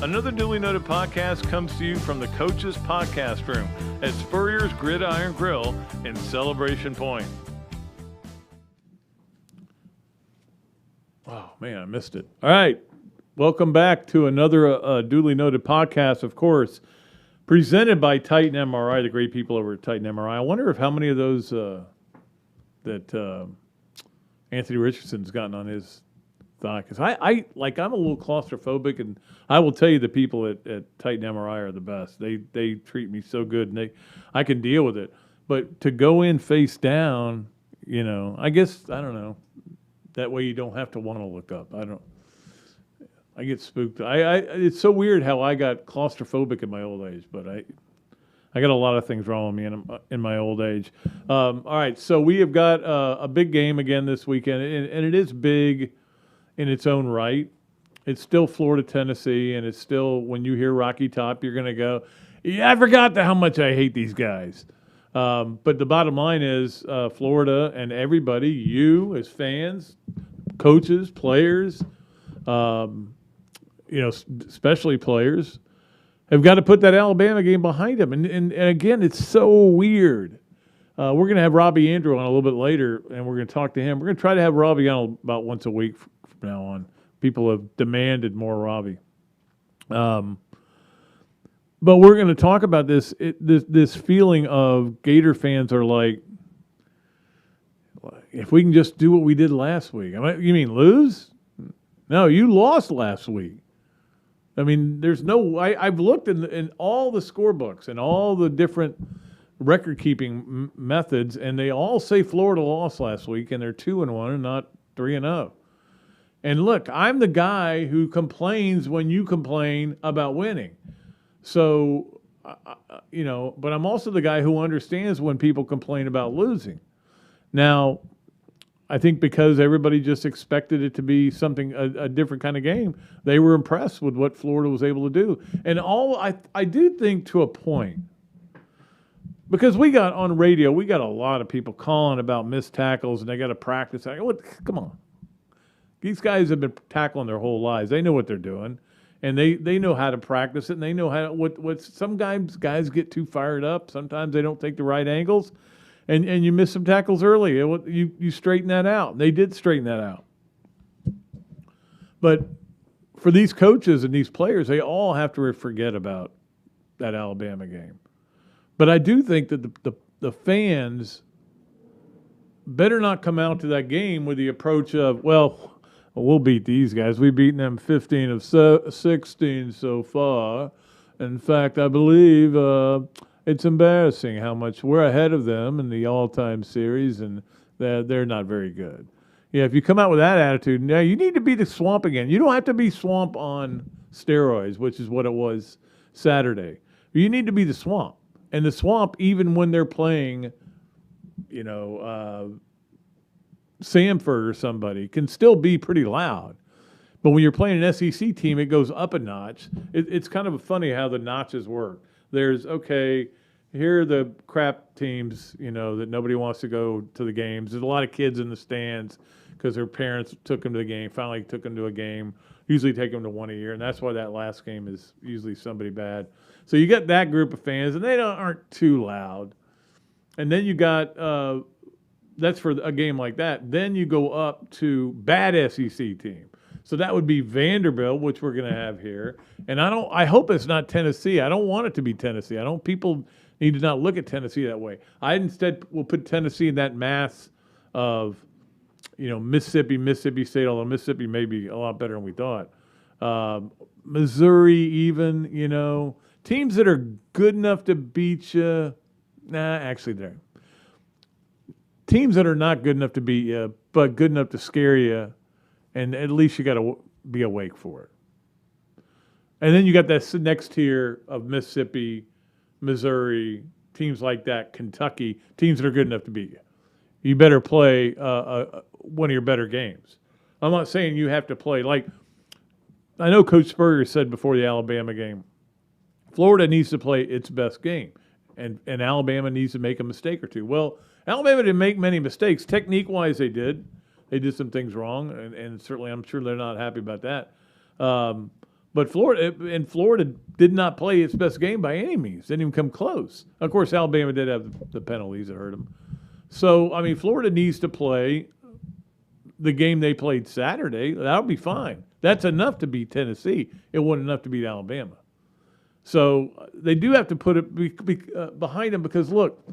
Another duly noted podcast comes to you from the Coach's Podcast Room at Spurrier's Gridiron Grill in Celebration Point. Oh, man, I missed it. All right. Welcome back to another duly noted podcast, of course, presented by Titan MRI, the great people over at Titan MRI. I wonder if how many of those that Anthony Richardson's gotten on his thigh. Because I'm a little claustrophobic, and I will tell you the people at Titan MRI are the best. They treat me so good, and I can deal with it. But to go in face down, I guess, I don't know. That way you don't have to want to look up. I get spooked. It's so weird how I got claustrophobic in my old age, but I got a lot of things wrong with me in my old age. All right, so we have got a big game again this weekend, and it is big in its own right. It's still Florida, Tennessee, and it's still, when you hear Rocky Top, you're going to go, yeah, I forgot how much I hate these guys. But the bottom line is Florida and everybody, you as fans, coaches, players, especially players, have got to put that Alabama game behind them. And again, it's so weird. We're going to have Robbie Andreu on a little bit later, and we're going to talk to him. We're going to try to have Robbie on about once a week from now on. People have demanded more Robbie. But we're going to talk about this feeling of Gator fans are like, if we can just do what we did last week. You mean lose? No, you lost last week. I mean, there's no. I've looked in all the scorebooks and all the different record-keeping methods, and they all say Florida lost last week, and they're 2-1 and not 3-0. And look, I'm the guy who complains when you complain about winning. So, but I'm also the guy who understands when people complain about losing. Now, I think because everybody just expected it to be something, a different kind of game, they were impressed with what Florida was able to do. And I do think to a point, because we got on radio, we got a lot of people calling about missed tackles and they got to practice. Come on. These guys have been tackling their whole lives. They know what they're doing. And they know how to practice it, and they know how what some guys get too fired up. Sometimes they don't take the right angles, and you miss some tackles early. You straighten that out. And they did straighten that out. But for these coaches and these players, they all have to forget about that Alabama game. But I do think that the fans better not come out to that game with the approach of, well, we'll beat these guys. We've beaten them 15 of 16 so far. In fact, I believe it's embarrassing how much we're ahead of them in the all-time series, and they're not very good. Yeah, if you come out with that attitude, now you need to be the Swamp again. You don't have to be Swamp on steroids, which is what it was Saturday. You need to be the Swamp. And the Swamp, even when they're playing, Samford or somebody, can still be pretty loud. But when you're playing an SEC team, it goes up a notch. It's kind of funny how the notches work. There's, okay, here are the crap teams, that nobody wants to go to the games. There's a lot of kids in the stands because their parents took them to the game, finally took them to a game, usually take them to one a year, and that's why that last game is usually somebody bad. So you got that group of fans, and they aren't too loud. And then you got that's for a game like that. Then you go up to bad SEC team. So that would be Vanderbilt, which we're going to have here. And I hope it's not Tennessee. I don't want it to be Tennessee. People need to not look at Tennessee that way. I instead will put Tennessee in that mass of, Mississippi State, although Mississippi may be a lot better than we thought. Missouri even, teams that are good enough to beat you. Nah, actually they're. Teams that are not good enough to beat you, but good enough to scare you, and at least you got to be awake for it. And then you got that next tier of Mississippi, Missouri, teams like that, Kentucky, teams that are good enough to beat you. You better play one of your better games. I'm not saying you have to play I know Coach Spurrier said before the Alabama game, Florida needs to play its best game, and Alabama needs to make a mistake or two. Well, Alabama didn't make many mistakes. Technique-wise, they did. They did some things wrong, and certainly I'm sure they're not happy about that. But But Florida did not play its best game by any means. Didn't even come close. Of course, Alabama did have the penalties that hurt them. So, I mean, Florida needs to play the game they played Saturday. That'll be fine. That's enough to beat Tennessee. It wasn't enough to beat Alabama. So they do have to put it behind them because, look,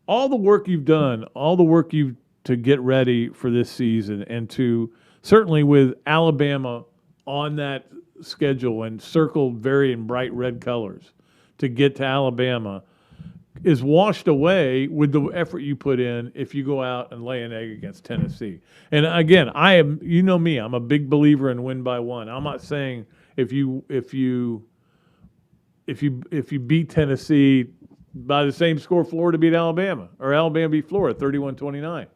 all the work you've done, all the work you've to get ready for this season, and to certainly with Alabama on that schedule and circled very in bright red colors to get to Alabama, is washed away with the effort you put in if you go out and lay an egg against Tennessee. And again, you know me, I'm a big believer in win by one. I'm not saying if you beat Tennessee by the same score Florida beat Alabama or Alabama beat Florida 31-29,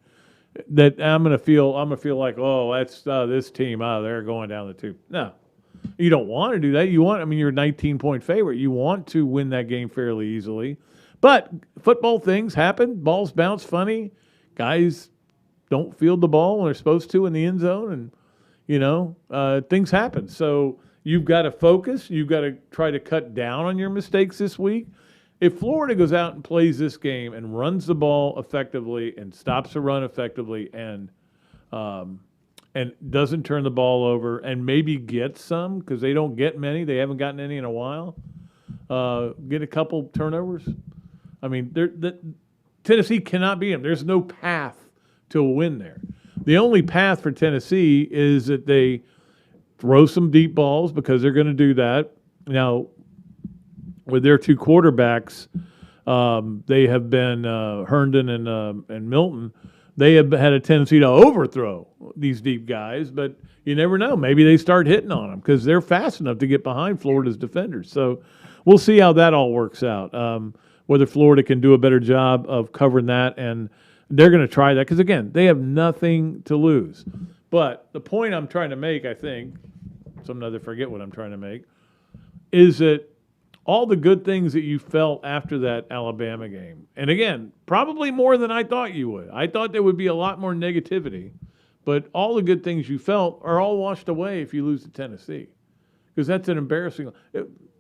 that I'm gonna feel like, oh, that's this team, they're going down the tube. No. You don't want to do that. You're a 19-point favorite. You want to win that game fairly easily. But football things happen. Balls bounce funny. Guys don't field the ball when they're supposed to in the end zone, and things happen. So you've got to focus. You've got to try to cut down on your mistakes this week. If Florida goes out and plays this game and runs the ball effectively and stops the run effectively and doesn't turn the ball over and maybe gets some, because they don't get many, they haven't gotten any in a while, get a couple turnovers. Tennessee cannot beat them. There's no path to a win there. The only path for Tennessee is that they throw some deep balls, because they're going to do that. Now, with their two quarterbacks, they have been Herndon and Milton. They have had a tendency to overthrow these deep guys, but you never know. Maybe they start hitting on them because they're fast enough to get behind Florida's defenders. So we'll see how that all works out, whether Florida can do a better job of covering that, and they're going to try that because, again, they have nothing to lose. But the point I'm trying to make, I think, sometimes I forget what I'm trying to make, is that all the good things that you felt after that Alabama game, and again, probably more than I thought you would. I thought there would be a lot more negativity, but all the good things you felt are all washed away if you lose to Tennessee, because that's an embarrassing.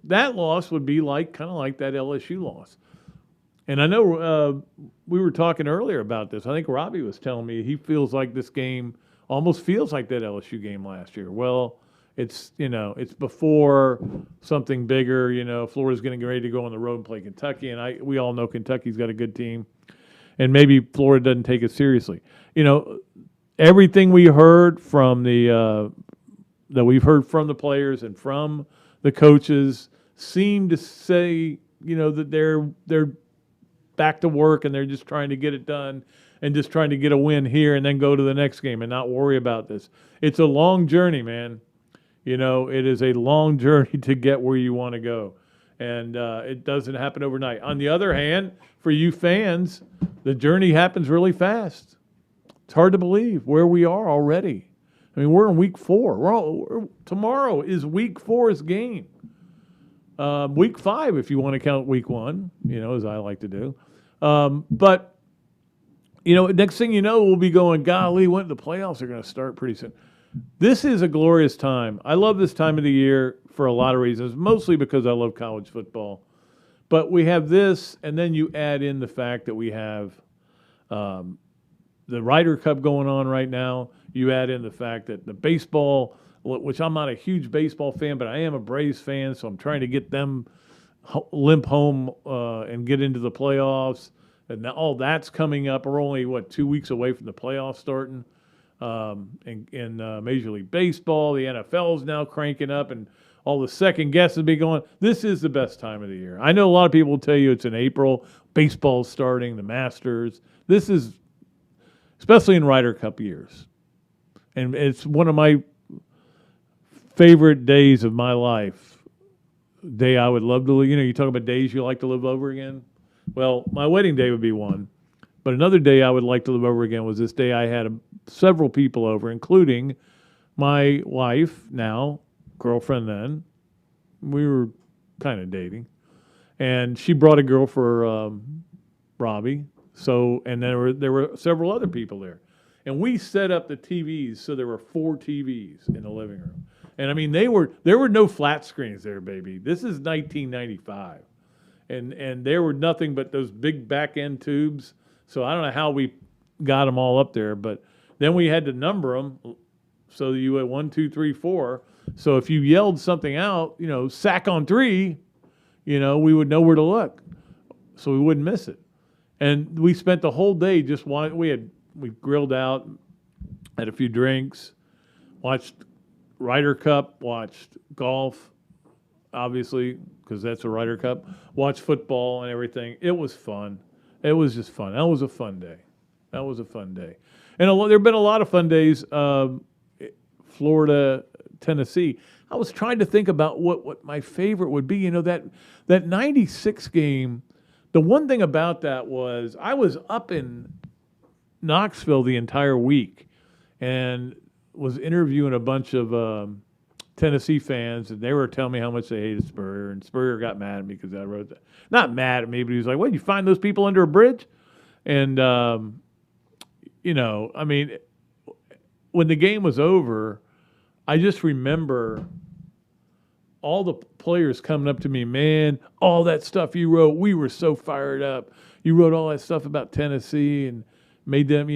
That loss would be kind of like that LSU loss. And I know we were talking earlier about this. I think Robbie was telling me he feels like this game almost feels like that LSU game last year. Well, it's before something bigger. Florida's going to get ready to go on the road and play Kentucky, and we all know Kentucky's got a good team, and maybe Florida doesn't take it seriously. Everything we heard from that we've heard from the players and from the coaches seem to say, that they're back to work and they're just trying to get it done and just trying to get a win here and then go to the next game and not worry about this. It's a long journey, man. It is a long journey to get where you want to go, and it doesn't happen overnight. On the other hand, for you fans, the journey happens really fast. It's hard to believe where we are already. We're in week 4. Tomorrow is week 4's game. Week 5, if you want to count week 1, as I like to do. But next thing you know, we'll be going, golly, when the playoffs are going to start pretty soon. This is a glorious time. I love this time of the year for a lot of reasons, mostly because I love college football. But we have this, and then you add in the fact that we have the Ryder Cup going on right now. You add in the fact that the baseball, which I'm not a huge baseball fan, but I am a Braves fan, so I'm trying to get them limp home and get into the playoffs. And now all that's coming up. We're only, 2 weeks away from the playoffs starting. In Major League Baseball, the NFL is now cranking up, and all the second guesses be going. This is the best time of the year. I know a lot of people will tell you it's in April. Baseball's starting, the Masters. This is, especially in Ryder Cup years, and it's one of my favorite days of my life. Day I would love to live. You talk about days you like to live over again. Well, my wedding day would be one. But another day I would like to live over again was this day I had several people over, including my wife, now girlfriend then. We were kind of dating. And she brought a girl for Robbie. So, and there were several other people there. And we set up the TVs, so there were 4 TVs in the living room. And I mean, there were no flat screens there, baby. This is 1995, and there were nothing but those big back end tubes. So I don't know how we got them all up there, but then we had to number them so that you had 1, 2, 3, 4. So if you yelled something out, sack on 3, we would know where to look, so we wouldn't miss it. And we spent the whole day just we grilled out, had a few drinks, watched Ryder Cup, watched golf, obviously, because that's a Ryder Cup, watched football and everything. It was fun. It was just fun. That was a fun day. And there have been a lot of fun days, Florida, Tennessee. I was trying to think about what my favorite would be. That 96 game, the one thing about that was I was up in Knoxville the entire week and was interviewing a bunch of Tennessee fans, and they were telling me how much they hated Spurrier, and Spurrier got mad at me because I wrote that. Not mad at me, but he was like, "What, you find those people under a bridge?" And, I mean, when the game was over, I just remember all the players coming up to me, "Man, all that stuff you wrote, we were so fired up. You wrote all that stuff about Tennessee and made them,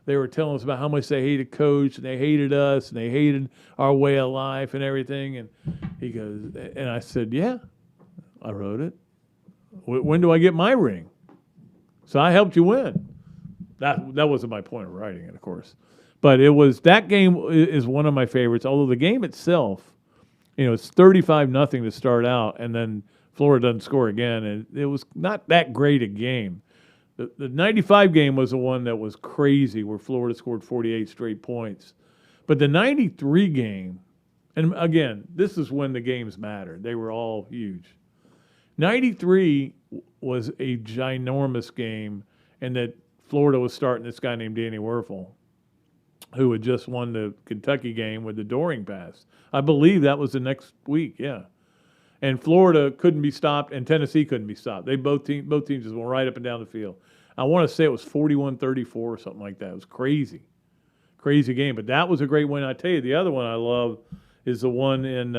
they were telling us about how much they hated Coach and they hated us and they hated our way of life and everything." And he goes, and I said, "Yeah, I wrote it. When do I get my ring?" So I helped you win. That wasn't my point of writing it, of course. But that game is one of my favorites, although the game itself, it's 35-0 to start out, and then Florida doesn't score again, and it was not that great a game. The 95 game was the one that was crazy, where Florida scored 48 straight points. But the 93 game, and again, this is when the games mattered. They were all huge. 93 was a ginormous game, and that Florida was starting this guy named Danny Werfel, who had just won the Kentucky game with the Doring pass. I believe that was the next week, yeah. And Florida couldn't be stopped, and Tennessee couldn't be stopped. Both teams just went right up and down the field. I want to say it was 41-34 or something like that. It was crazy game. But that was a great win. I tell you, the other one I love is the one in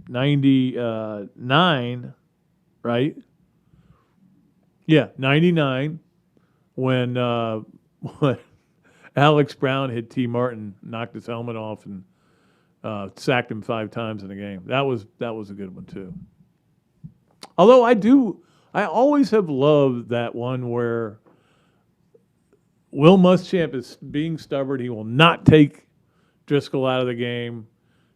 99, right? Yeah, 99, when Alex Brown hit T. Martin, knocked his helmet off, and sacked him 5 times in the game. That was a good one too. Although I always have loved that one where Will Muschamp is being stubborn. He will not take Driscoll out of the game.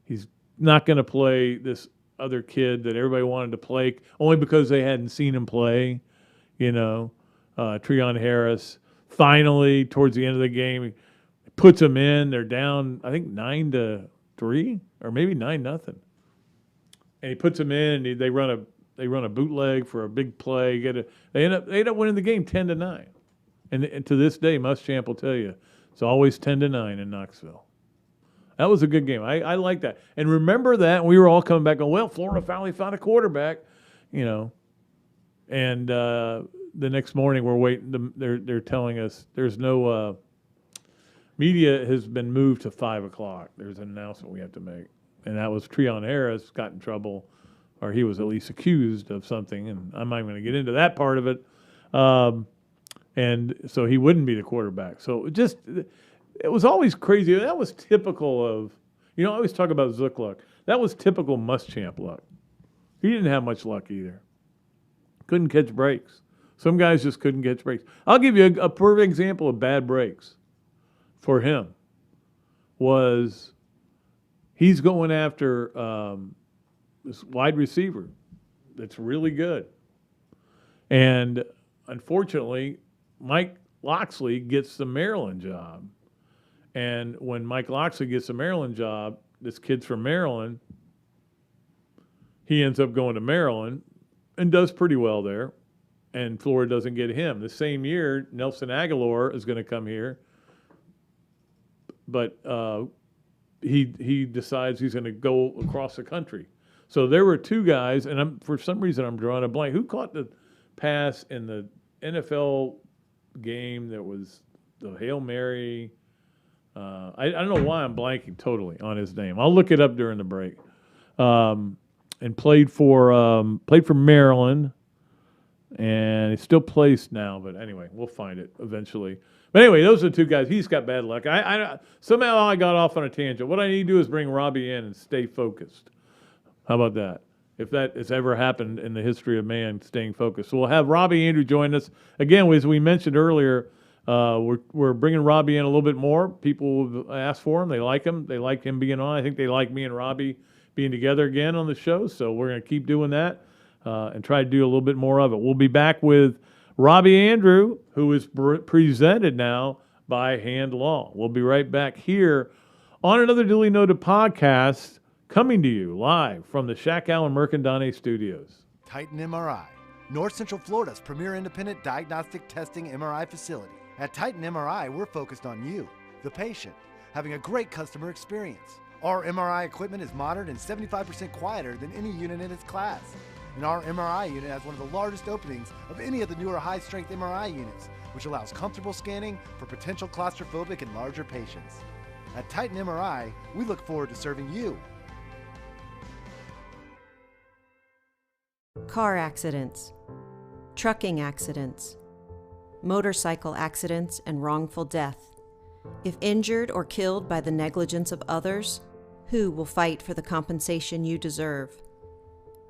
He's not going to play this other kid that everybody wanted to play only because they hadn't seen him play. Treon Harris. Finally, towards the end of the game, he puts him in. They're down, I think 9-3 or maybe 9-0, and he puts him in. And they run a bootleg for a big play. They end up winning the game 10-9. And to this day, Muschamp will tell you it's always 10-9 in Knoxville. That was a good game. I like that. And remember that we were all coming back going, well, Florida finally found a quarterback, And the next morning we're waiting. They're telling us there's no media has been moved to 5 o'clock. There's an announcement we have to make, and that was Treon Harris got in trouble, or he was at least accused of something, and I'm not going to get into that part of it. And so he wouldn't be the quarterback. So it was always crazy. That was typical of, I always talk about Zook luck. That was typical Muschamp luck. He didn't have much luck either. Couldn't catch breaks. Some guys just couldn't catch breaks. I'll give you a perfect example of bad breaks for him. Was he's going after this wide receiver that's really good. And unfortunately, Mike Loxley gets the Maryland job. And when Mike Loxley gets the Maryland job, this kid's from Maryland, he ends up going to Maryland and does pretty well there. And Florida doesn't get him. The same year, Nelson Aguilar is going to come here. But he decides he's going to go across the country. So there were 2 guys, and for some reason I'm drawing a blank. Who caught the pass in the NFL game that was the Hail Mary? I don't know why I'm blanking totally on his name. I'll look it up during the break. And played for Maryland, and he still plays now. But anyway, we'll find it eventually. But anyway, those are the two guys. He's got bad luck. Somehow I got off on a tangent. What I need to do is bring Robbie in and stay focused. How about that? If that has ever happened in the history of man, staying focused. So we'll have Robbie Andreu join us. Again, as we mentioned earlier, we're bringing Robbie in a little bit more. People have asked for him. They like him. They like him being on. I think they like me and Robbie being together again on the show. So we're going to keep doing that and try to do a little bit more of it. We'll be back with Robbie Andreu, who is presented now by Hand Law. We'll be right back here on another duly noted podcast coming to you live from the Shakow and Mercandone studios. Titan MRI, North Central Florida's premier independent diagnostic testing MRI facility. At Titan MRI, we're focused on you, the patient, having a great customer experience. Our MRI equipment is modern and 75% quieter than any unit in its class. And our MRI unit has one of the largest openings of any of the newer high-strength MRI units, which allows comfortable scanning for potential claustrophobic and larger patients. At Titan MRI, we look forward to serving you. Car accidents, trucking accidents, motorcycle accidents, and wrongful death. If injured or killed by the negligence of others, who will fight for the compensation you deserve?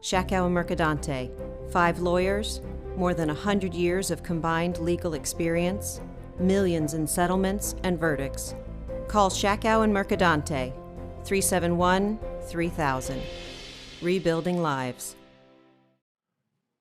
Shakow and Mercadante, 5 lawyers, more than 100 years of combined legal experience, millions in settlements and verdicts. Call Shakow and Mercadante, 371-3000. Rebuilding lives.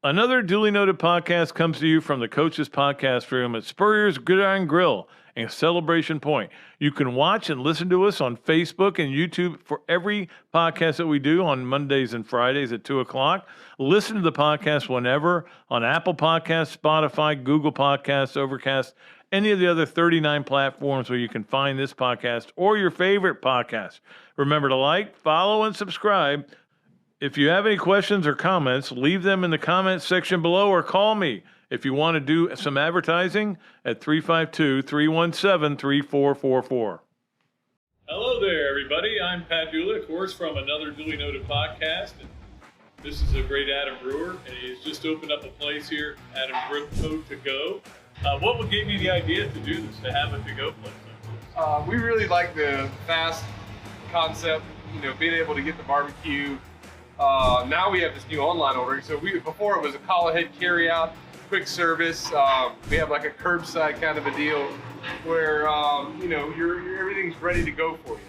Another duly noted podcast comes to you from the Coach's Podcast Room at Spurrier's Gridiron Grill and Celebration Point. You can watch and listen to us on Facebook and YouTube for every podcast that we do on Mondays and Fridays at 2 o'clock. Listen to the podcast whenever on Apple Podcasts, Spotify, Google Podcasts, Overcast, any of the other 39 platforms where you can find this podcast or your favorite podcast. Remember to like, follow, and subscribe. If you have any questions or comments, leave them in the comments section below or call me if you want to do some advertising at 352-317-3444. Hello there, everybody. I'm Pat Dooley, of course, from another duly noted podcast. And this is a great Adam Brewer, and he's just opened up a place here, Adam Brew to Go. What gave you the idea to do this, to have a to-go place? We really like the fast concept, being able to get the barbecue. Now we have this new online ordering. So before it was a call ahead carry out, quick service. We have like a curbside kind of a deal where everything's ready to go for you.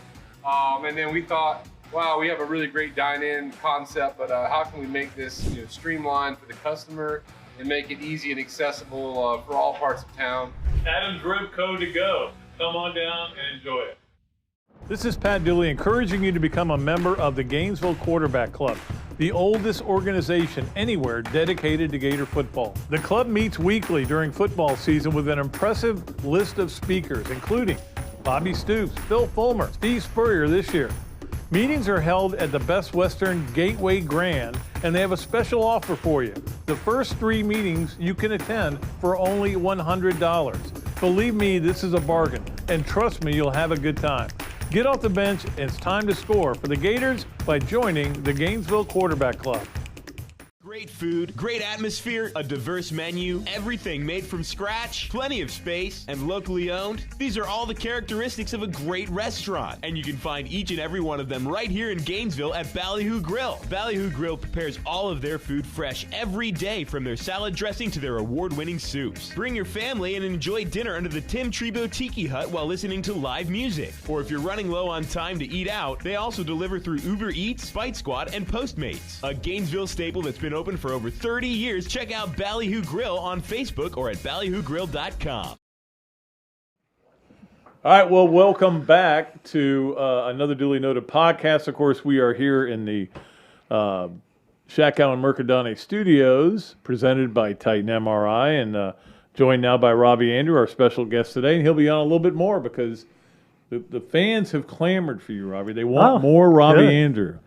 And then we thought, wow, we have a really great dine-in concept, but how can we make this streamlined for the customer and make it easy and accessible for all parts of town? Adam's Rib Co. to go. Come on down and enjoy it. This is Pat Dooley encouraging you to become a member of the Gainesville Quarterback Club, the oldest organization anywhere dedicated to Gator football. The club meets weekly during football season with an impressive list of speakers, including Bobby Stoops, Phil Fulmer, Steve Spurrier this year. Meetings are held at the Best Western Gateway Grand, and they have a special offer for you. The first 3 meetings you can attend for only $100. Believe me, this is a bargain, and trust me, you'll have a good time. Get off the bench, and it's time to score for the Gators by joining the Gainesville Quarterback Club. Great food, great atmosphere, a diverse menu, everything made from scratch, plenty of space, and locally owned. These are all the characteristics of a great restaurant, and you can find each and every one of them right here in Gainesville at Ballyhoo Grill. Ballyhoo Grill prepares all of their food fresh every day, from their salad dressing to their award-winning soups. Bring your family and enjoy dinner under the Tim Trebo Tiki Hut while listening to live music. Or if you're running low on time to eat out, they also deliver through Uber Eats, Bite Squad, and Postmates. A Gainesville staple that's been open for over 30 years. Check out Ballyhoo Grill on Facebook or at ballyhoogrill.com. All right, well, welcome back to another duly noted podcast. Of course, we are here in the Shakow and Mercadone studios, presented by Titan MRI, and joined now by Robbie Andreu, our special guest today. And he'll be on a little bit more because the fans have clamored for you, Robbie. They want more Robbie Andreu.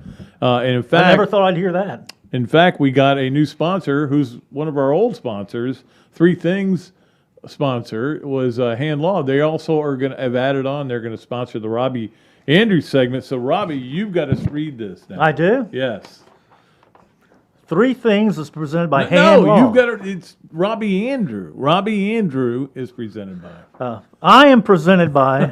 And in fact, I never thought I'd hear that. In fact, we got a new sponsor who's one of our old sponsors, 3 Things sponsor was Hand Law. They also are going to have added on. They're going to sponsor the Robbie Andreu segment. So Robbie, you've got to read this now. I do? Yes. 3 Things is presented by Hand Law. No, you've got to. It's Robbie Andreu. Robbie Andreu is presented by. I am presented by,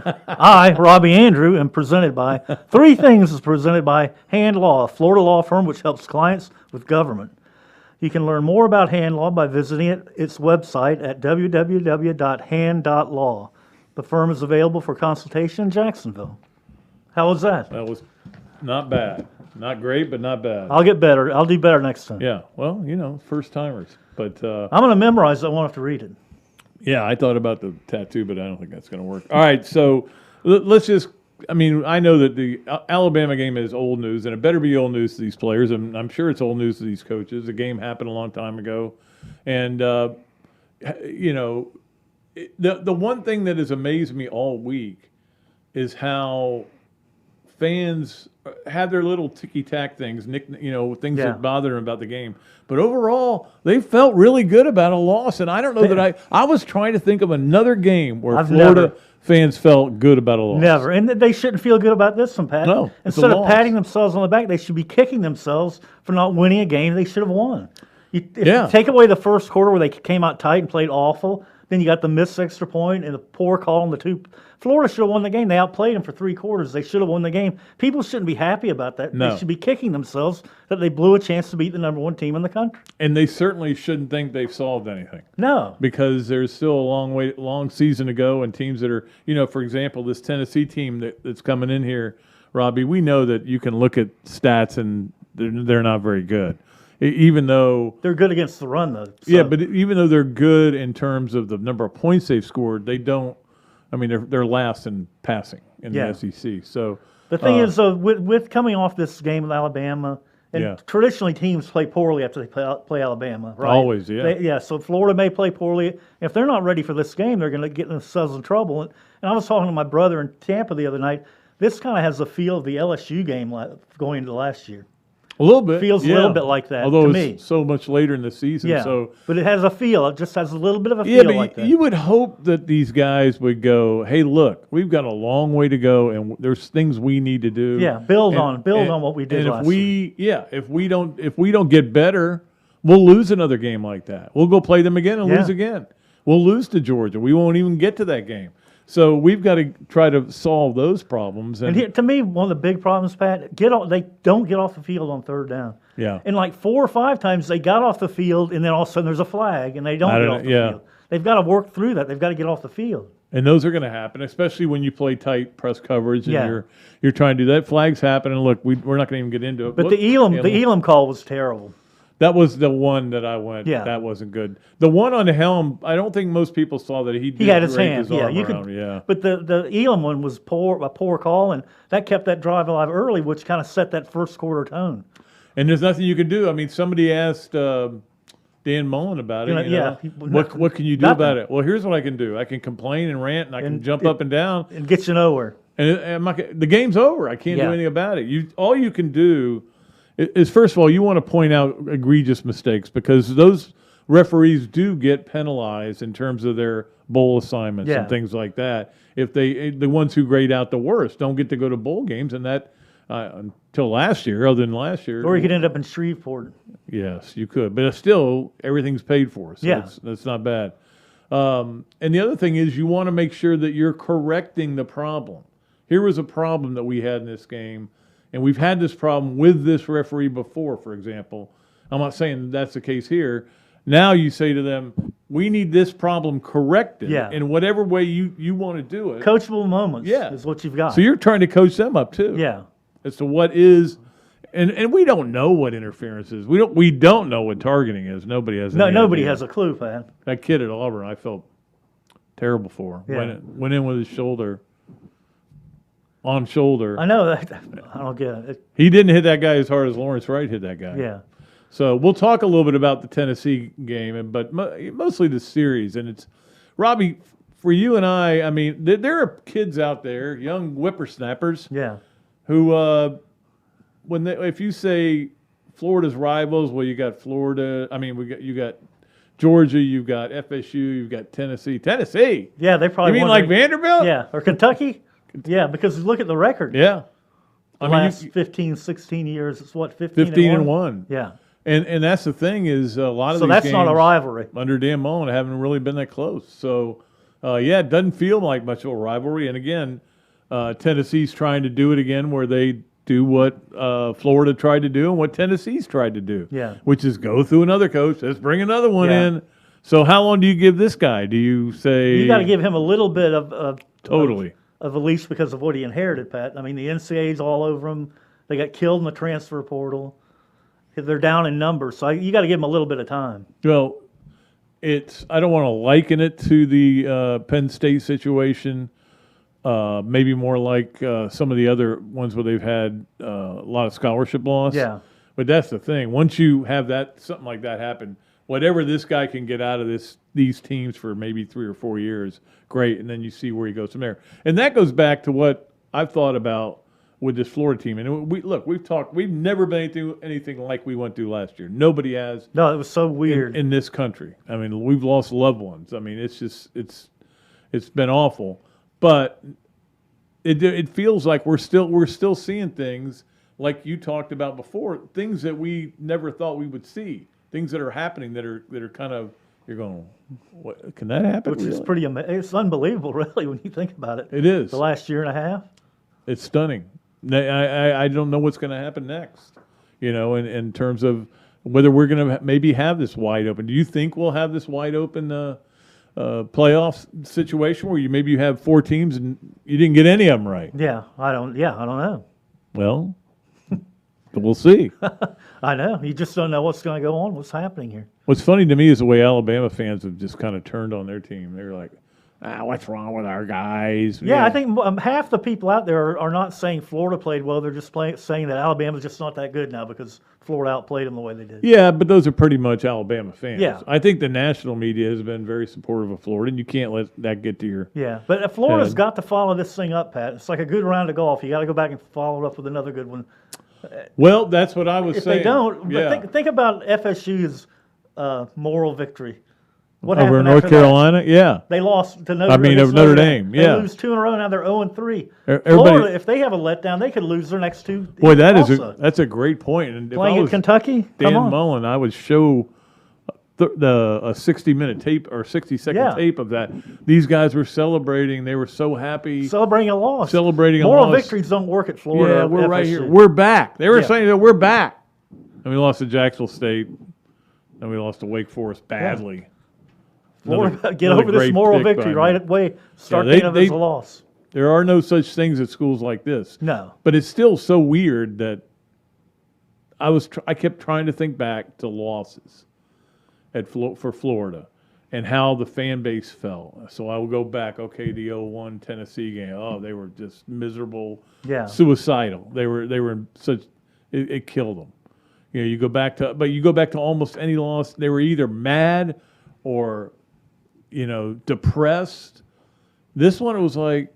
Robbie Andreu, am presented by 3 Things is presented by Hand Law, a Florida law firm which helps clients with government. You can learn more about Hand Law by visiting its website at www.hand.law. The firm is available for consultation in Jacksonville. How was that? That was not bad. Not great, but not bad. I'll get better. I'll do better next time. Yeah, well, first timers. But I'm going to memorize it. I won't have to read it. yeah, I thought about the tattoo, but I don't think that's going to work. All right, so let's just. I mean, I know that the Alabama game is old news, and it better be old news to these players, and I'm sure it's old news to these coaches. The game happened a long time ago, and the one thing that has amazed me all week is how fans had their little ticky-tack things, things that bother them about the game. But overall, they felt really good about a loss, and I don't know that I was trying to think of another game where Florida fans felt good about a loss. Never. And they shouldn't feel good about this one, Pat. No, instead of patting themselves on the back, they should be kicking themselves for not winning a game they should have won. If you take away the first quarter where they came out tight and played awful, then you got the missed extra point and the poor call on the 2. Florida should have won the game. They outplayed them for 3 quarters. They should have won the game. People shouldn't be happy about that. No. They should be kicking themselves that they blew a chance to beat the number 1 team in the country. And they certainly shouldn't think they've solved anything. No. Because there's still a long season to go, and teams that are, for example, this Tennessee team that's coming in here, Robbie, we know that you can look at stats and they're not very good. Even though they're good against the run, though. So. Yeah, but even though they're good in terms of the number of points they've scored, they don't. I mean, they're last in passing in the SEC. So the thing is, with coming off this game with Alabama, and traditionally teams play poorly after they play Alabama, right? Always, yeah. So Florida may play poorly. If they're not ready for this game, they're going to get themselves in trouble. And I was talking to my brother in Tampa the other night. This kind of has the feel of the LSU game going into last year. A little bit. Feels a little bit like that, although to me. It's so much later in the season. Yeah, so, but it has a feel. It just has a little bit of a feel like that. You would hope that these guys would go, hey, look, we've got a long way to go, and there's things we need to do. Yeah, build on what we did last year. Yeah, if we don't get better, we'll lose another game like that. We'll go play them again and lose again. We'll lose to Georgia. We won't even get to that game. So we've got to try to solve those problems. And here, to me, one of the big problems, Pat, they don't get off the field on 3rd down. Yeah. And like 4 or 5 times they got off the field, and then all of a sudden there's a flag, and they don't get off the field. They've got to work through that. They've got to get off the field. And those are going to happen, especially when you play tight press coverage and you're trying to do that. Flags happen, and look, we're not going to even get into it. But the Elam call was terrible. That was the one that I went. Yeah. That wasn't good. The one on the helm, I don't think most people saw that he had his hand. Arm You around. could. But the Elam one was a poor call, and that kept that drive alive early, which kind of set that first quarter tone. And there's nothing you can do. I mean, somebody asked Dan Mullen about it. What can you do about it? Well, here's what I can do. I can complain and rant, and I can jump up and down. And get you nowhere. And the game's over. I can't do anything about it. All you can do is, first of all, you want to point out egregious mistakes, because those referees do get penalized in terms of their bowl assignments and things like that. If the ones who grade out the worst don't get to go to bowl games, and that until last year, other than last year. Or you could end up in Shreveport. Yes, you could. But still, everything's paid for, so that's not bad. And the other thing is, you want to make sure that you're correcting the problem. Here was a problem that we had in this game, and we've had this problem with this referee before, for example. I'm not saying that's the case here. Now you say to them, we need this problem corrected in whatever way you want to do it. Coachable moments is what you've got. So you're trying to coach them up too. Yeah. As to what is, and we don't know what interference is. We don't know what targeting is. Nobody has any nobody idea. has a clue, Pat. That kid at Auburn, I felt terrible for. Yeah. Went in with his shoulder. On shoulder. I know that. I don't get it. He didn't hit that guy as hard as Lawrence Wright hit that guy. Yeah. So we'll talk a little bit about the Tennessee game, but mostly the series. And it's, Robbie, for you and I mean, there are kids out there, young whippersnappers, who, if you say Florida's rivals, well, you got Florida. I mean, you got Georgia, you've got FSU, you've got Tennessee. Tennessee? Yeah, they probably You mean won like Vanderbilt? Yeah, or Kentucky? Yeah, because look at the record. Yeah. The last 15, 16 years, it's what, 15 and 1? Yeah. And that's the thing is a lot of So these that's games not a rivalry. under Dan Mullen haven't really been that close. So, it doesn't feel like much of a rivalry. And again, Tennessee's trying to do it again where they do what Florida tried to do and what Tennessee's tried to do. Yeah. Which is go through another coach. Let's bring another one Yeah. in. So how long do you give this guy? Do you say You got to give him a little bit of totally of a leash because of what he inherited, Pat. I mean, the NCAA's all over him. They got killed in the transfer portal. They're down in numbers, so you got to give them a little bit of time. Well, I don't want to liken it to the Penn State situation. Maybe more like some of the other ones where they've had a lot of scholarship loss. Yeah. But that's the thing. Once you have something like that happen, whatever this guy can get out of these teams for maybe 3 or 4 years, great. And then you see where he goes from there. And that goes back to what I've thought about with this Florida team. And we've never been anything like we went through last year. Nobody has. No, it was so weird in this country. I mean, we've lost loved ones. I mean, it's been awful. But it feels like we're still seeing things like you talked about before, things that we never thought we would see, things that are happening that are kind of, you're going, what, can that happen? which is pretty it's unbelievable, really, when you think about it. It is. The last year and a half. It's stunning. I don't know what's going to happen next, in terms of whether we're going to maybe have this wide open. Do you think we'll have this wide open playoff situation where you have 4 teams and you didn't get any of them right? Yeah, I don't know. Well, we'll see. I know. You just don't know what's going to go on, what's happening here. What's funny to me is the way Alabama fans have just kind of turned on their team. They're like, what's wrong with our guys? Yeah, I think half the people out there are not saying Florida played well. They're just saying that Alabama's just not that good now because Florida outplayed them the way they did. Yeah, but those are pretty much Alabama fans. Yeah. I think the national media has been very supportive of Florida, and you can't let that get to your Yeah, but Florida's head. got to follow this thing up, Pat. It's like a good round of golf. You got to go back and follow it up with another good one. Well, that's what I was If saying. they don't, yeah. but think about FSU's moral victory. What Over happened North after Carolina, yeah. They lost to Notre I mean, against Notre Dame, yeah. They lose 2 in a row, now they're 0-3. Everybody- Florida, if they have a letdown, they could lose their next 2. Boy, also. that's a great point. And if Playing I at was Kentucky? Dan Come on. Mullen, I would show a 60-minute tape or 60-second Yeah. tape of that. These guys were celebrating. They were so happy. Celebrating a loss. Celebrating a Moral loss. victories don't work at Florida. Yeah, we're right FSU. here. We're back. They were Yeah. saying that we're back. And we lost to Jacksonville State. And we lost to Wake Forest badly. Florida, get over this moral victory right away. Start thinking of it as a loss. There are no such things at schools like this. No. But it's still so weird that I kept trying to think back to losses for Florida and how the fan base felt. So I would go back, okay, the 0-1 Tennessee game. Oh, they were just miserable, suicidal. They were in such it killed them. You go back to almost any loss, they were either mad or depressed. This one, it was like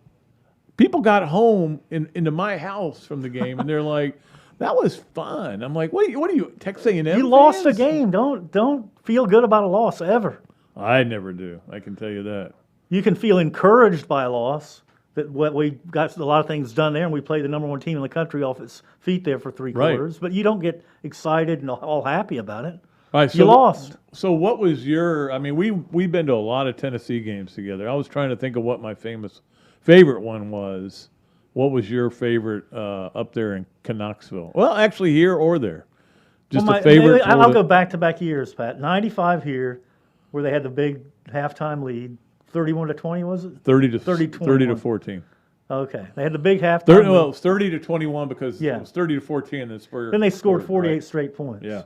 people got home into my house from the game, and they're like, "That was fun." I'm like, "What are you Texas A&M? You lost a fans?" game. Don't feel good about a loss ever. I never do. I can tell you that. You can feel encouraged by a loss. That we got a lot of things done there, and we played the #1 team in the country off its feet there for 3 Right. quarters. But you don't get excited and all happy about it. All right, You lost. So what was your? I mean, we've been to a lot of Tennessee games together. I was trying to think of what my favorite one was. What was your favorite up there in Knoxville? Well, actually, here or there. Just a favorite. I'll go back-to-back years, Pat. 95 here, where they had the big halftime lead, 31-20, was it? 30 to 30-21. 14. Okay, they had the big halftime. 30, lead. well, it was 30 to 21 because Yeah. it was 30 to 14 and then Spurrier. Then they scored 48 right. straight points. Yeah.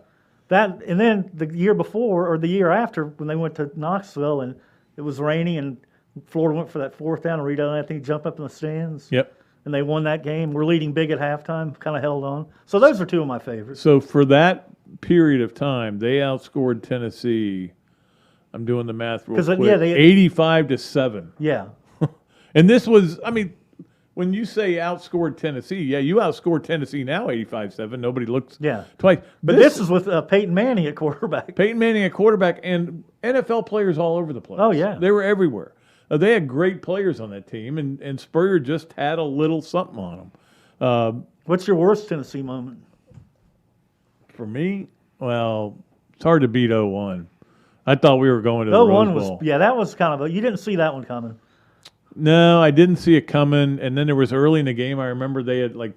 That and then the year before or the year after when they went to Knoxville and it was raining and Florida went for that 4th down and Reed Anthony jumped up in the stands. Yep. And they won that game. We're leading big at halftime, kind of held on. So those are 2 of my favorites. So for that period of time, they outscored Tennessee. I'm doing the math real quick. 85 to 7. Yeah. And this was, I mean, when you say outscored Tennessee, yeah, you outscored Tennessee now 85-7. Nobody looks Yeah. twice. But this is with Peyton Manning at quarterback. Peyton Manning at quarterback and NFL players all over the place. Oh, yeah. They were everywhere. They had great players on that team, and Spurrier just had a little something on them. What's your worst Tennessee moment? For me, well, it's hard to beat 0-1. I thought we were going to the Rose 0-1 Bowl. was, yeah, that was kind of you didn't see that one coming. No, I didn't see it coming. And then there was early in the game, I remember they had, like,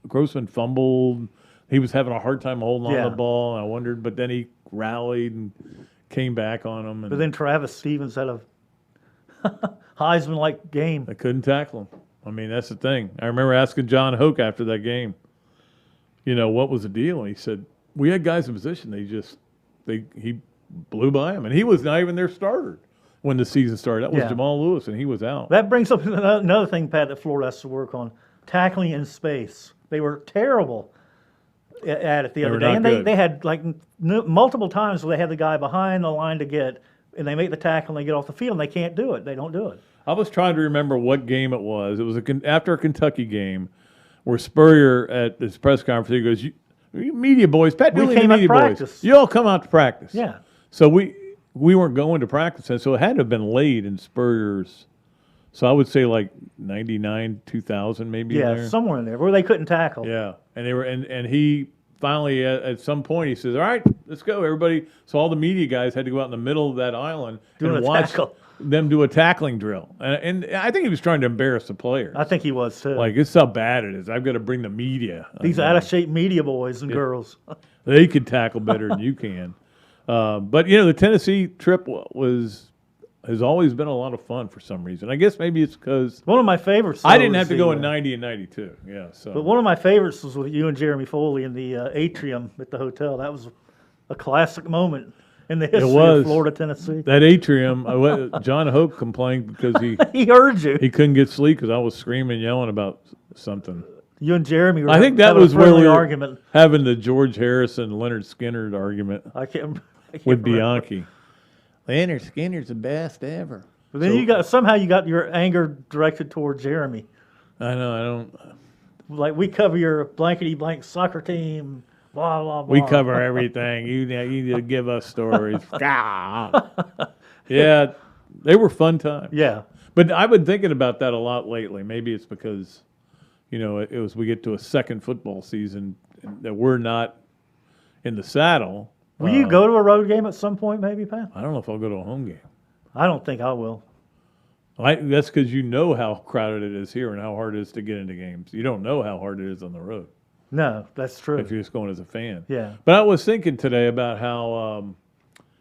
Grossman fumbled. He was having a hard time holding on the ball, and I wondered, but then he rallied and came back on him. And But then Travis Stevens had a Heisman-like game. they couldn't tackle him. I mean, that's the thing. I remember asking John Hoke after that game, what was the deal? And he said, we had guys in position. He blew by him. And he was not even their starter when the season started. That was Jamal Lewis, and he was out. That brings up another thing, Pat, that Florida has to work on. Tackling in space. They were terrible at it the other day. And they had, like, multiple times where they had the guy behind the line to get, and they make the tackle and they get off the field, and they can't do it. They don't do it. I was trying to remember what game it was. It was after a Kentucky game where Spurrier at his press conference, he goes, you media boys, Pat Dooley and the media boys, you all come out to practice. Yeah. So we weren't going to practice, and so it had to have been late in Spurrier's. So I would say like 99, 2000 maybe. Yeah, there. somewhere in there where they couldn't tackle. Yeah, and they were, and he finally at some point he says, "All right, let's go, everybody." So all the media guys had to go out in the middle of that island and watch them do a tackling drill, and I think he was trying to embarrass the players. I think he was too. Like, this is how bad it is. I've got to bring the media. These out of shape media boys and girls. They could tackle better than you can. But the Tennessee trip has always been a lot of fun for some reason. I guess maybe it's because one of my favorites. I didn't have to go in 90 and 92. Yeah, so. But one of my favorites was with you and Jeremy Foley in the atrium at the hotel. That was a classic moment in the history of Florida, Tennessee. That atrium, John Hoke complained because he heard you. He couldn't get sleep because I was screaming, yelling about something. You and Jeremy were I think that was where we were having the George Harrison, Leonard Skinner argument. I can't with Bianchi. Leonard Skinner's the best ever. But then you got your anger directed toward Jeremy. I know, I don't. Like, we cover your blankety blank soccer team. Blah, blah, blah. We cover everything. You need to give us stories. Yeah, they were fun times. Yeah. But I've been thinking about that a lot lately. Maybe it's because, we get to a second football season that we're not in the saddle. Will you go to a road game at some point, maybe, Pat? I don't know if I'll go to a home game. I don't think I will. That's because you know how crowded it is here and how hard it is to get into games. You don't know how hard it is on the road. No, that's true. If you're just going as a fan. Yeah. But I was thinking today about how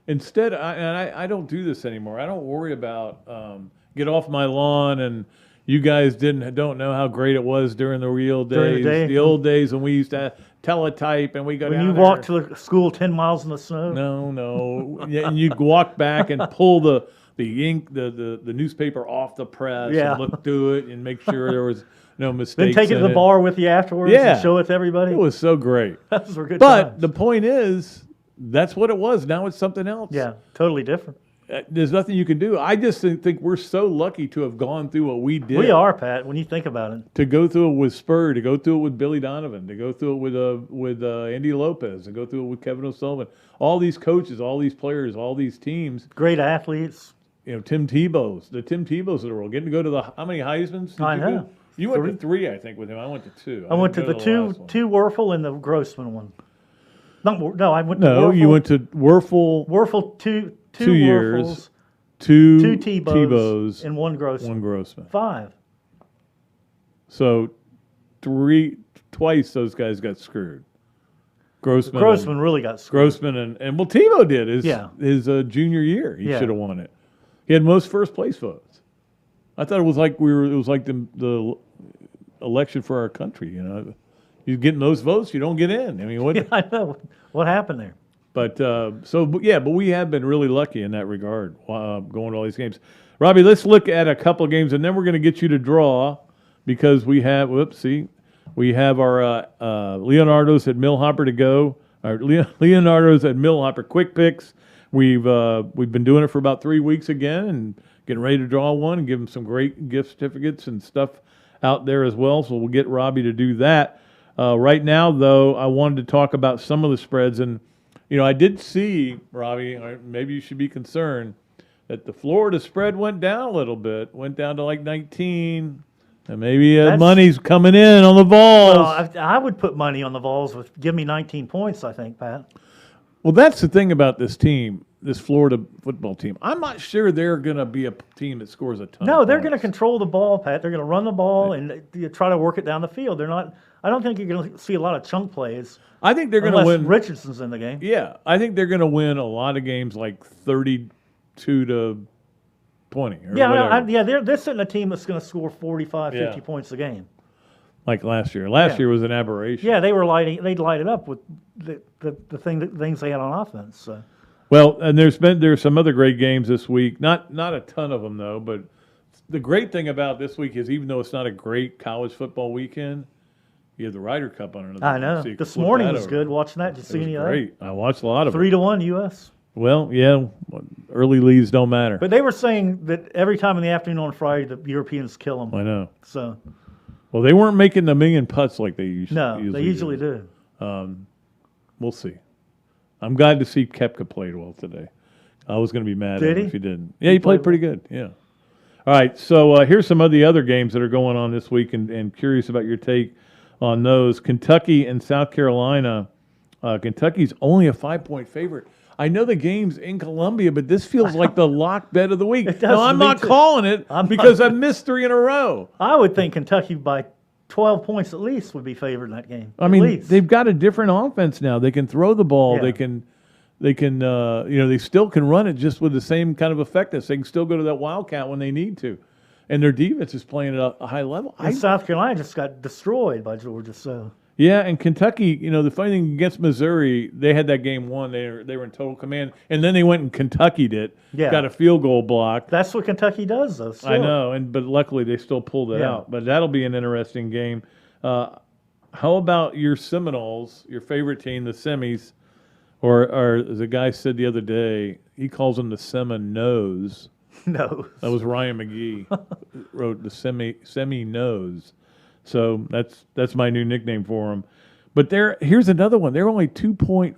instead, I don't do this anymore. I don't worry about get off my lawn and you guys don't know how great it was during the real days, the old days when we used to teletype and we go down when you walk to the school 10 miles in the snow. No. Yeah, and you'd walk back and pull the ink, the newspaper off the press and look through it and make sure there was no mistakes. Then take it to the bar with you afterwards and show it to everybody. It was so great. Those were good times. The point is, that's what it was. Now it's something else. Yeah, totally different. There's nothing you can do. I just think we're so lucky to have gone through what we did. We are, Pat, when you think about it. To go through it with Spur, to go through it with Billy Donovan, to go through it with Andy Lopez, to go through it with Kevin O'Sullivan. All these coaches, all these players, all these teams. Great athletes. Tim Tebow's, the Tim Tebow's of the world. Getting to go to how many Heismans? I know. You went to 3, I think, with him. I went to 2. I went to the two Werfel and the Grossman one. I went to Werfel. No, you went to Werfel. Werfel, two years. Werfels, two Tebows, and one Grossman. 5. So twice those guys got screwed. Grossman really got screwed. Grossman and Tebow did his junior year. He should have won it. He had most first place votes. I thought it was like the election for our country. You getting those votes, you don't get in. I mean, what? Yeah, I know what happened there. But but we have been really lucky in that regard, going to all these games. Robbie, let's look at a couple of games, and then we're going to get you to draw because we have. We have our Leonardo's at Millhopper to go. Our Leonardo's at Millhopper quick picks. We've been doing it for about 3 weeks again, and getting ready to draw one and give them some great gift certificates and stuff out there as well, so we'll get Robbie to do that. Right now, though, I wanted to talk about some of the spreads, and I did see, Robbie, or maybe you should be concerned, that the Florida spread went down a little bit, went down to like 19, and maybe money's coming in on the Vols. Well, I would put money on the Vols with give me 19 points, I think, Pat. Well, that's the thing about this team, this Florida football team. I'm not sure they're going to be a team that scores a ton. No, of they're points. going to control the ball, Pat. They're going to run the ball and try to work it down the field. They're not. I don't think you're going to see a lot of chunk plays. I think they're going to win. Richardson's in the game. Yeah, I think they're going to win a lot of games, like 32 to 20. Or whatever. They're sitting a team that's going to score 45, 50 points a game. Like last year. Last year was an aberration. Yeah, they'd light it up with the things they had on offense. So. Well, and there's some other great games this week. Not a ton of them though, but the great thing about this week is even though it's not a great college football weekend, you have the Ryder Cup on another. I know. So this morning was good watching that. Did you see any of that? Great. I watched a lot of it. 3-1 U.S. Well, yeah, early leads don't matter. But they were saying that every time in the afternoon on Friday, the Europeans kill them. I know. So. Well, they weren't making a million putts like they usually No, they usually do. We'll see. I'm glad to see Koepka played well today. I was going to be mad at him if he didn't. Yeah, he played pretty good. Yeah. All right, so here's some of the other games that are going on this week, and curious about your take on those. Kentucky and South Carolina. Kentucky's only a 5-point favorite. I know the game's in Columbia, but this feels like the lock bet of the week. No, I'm not calling it because I've missed 3 in a row. I would think Kentucky by 12 points at least would be favored in that game. I mean, they've got a different offense now. They can throw the ball. Yeah. They can, they still can run it just with the same kind of effectiveness. They can still go to that wildcat when they need to. And their defense is playing at a high level. And South Carolina just got destroyed by Georgia, so. Yeah, and Kentucky, the funny thing against Missouri, they had that game won. They were in total command, and then they went and Kentuckied it. Yeah. Got a field goal block. That's what Kentucky does, though. Still. I know, but luckily they still pulled it out. But that'll be an interesting game. How about your Seminoles, your favorite team, the Semis, or as a guy said the other day, he calls them the Seminoles. No, that was Ryan McGee wrote the Semi-Nose. So that's my new nickname for them. But here's another one. They're only 2-point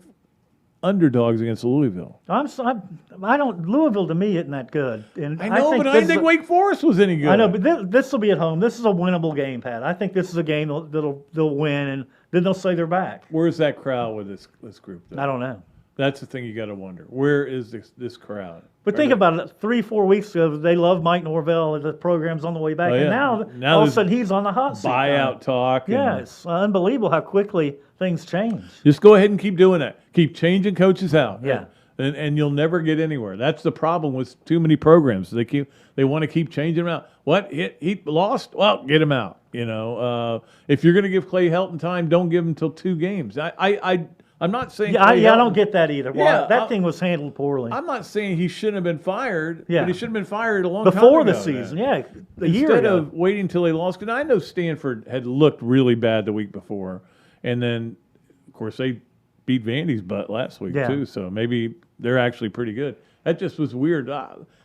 underdogs against Louisville. Louisville to me isn't that good. And I know, but I didn't think Wake Forest was any good. I know, but this will be at home. This is a winnable game, Pat. I think this is a game they'll win, and then they'll say they're back. Where's that crowd with this group, though? I don't know. That's the thing you got to wonder. Where is this crowd? But think about it. 3-4 weeks ago, they loved Mike Norvell. The program's on the way back. Oh, yeah. And now all of a sudden, he's on the hot seat. Buyout talk. Yeah, it's unbelievable how quickly things change. Just go ahead and keep doing that. Keep changing coaches out. Yeah. And you'll never get anywhere. That's the problem with too many programs. They want to keep changing them out. What? He lost? Well, get him out. If you're going to give Clay Helton time, don't give him until 2 games. I'm not saying. I don't get that either. Well, that thing was handled poorly. I'm not saying he shouldn't have been fired. Yeah. But he should have been fired a long time ago. Before the season, a year ago. Instead of waiting until they lost. Because I know Stanford had looked really bad the week before. And then, of course, they beat Vandy's butt last week, too. So maybe they're actually pretty good. That just was weird.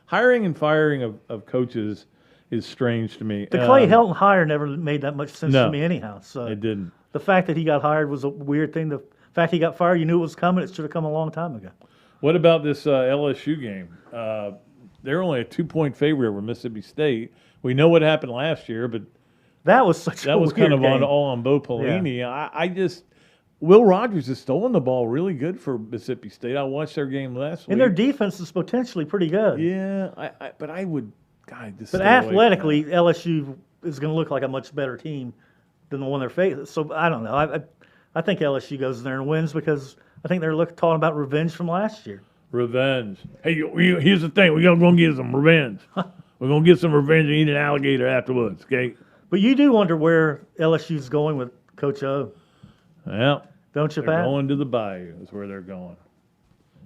Hiring and firing of coaches is strange to me. The Clay Helton hire never made that much sense to me anyhow. So it didn't. The fact that he got hired was a weird thing. The fact he got fired, you knew it was coming. It should have come a long time ago. What about this LSU game? They're only a 2-point favorite over Mississippi State. We know what happened last year, but that was kind of all on Bo Pelini. Yeah. Will Rogers has stolen the ball really good for Mississippi State. I watched their game last week. And their defense is potentially pretty good. Yeah, but I would, God, just. But athletically, LSU is going to look like a much better team than the one they're facing. So I don't know. I think LSU goes in there and wins because I think they're talking about revenge from last year. Revenge. Hey, here's the thing. We're going to get some revenge. We're going to get some revenge and eat an alligator afterwards, okay? But you do wonder where LSU's going with Coach O. Yeah. Don't you, Pat? They're going to the Bayou is where they're going.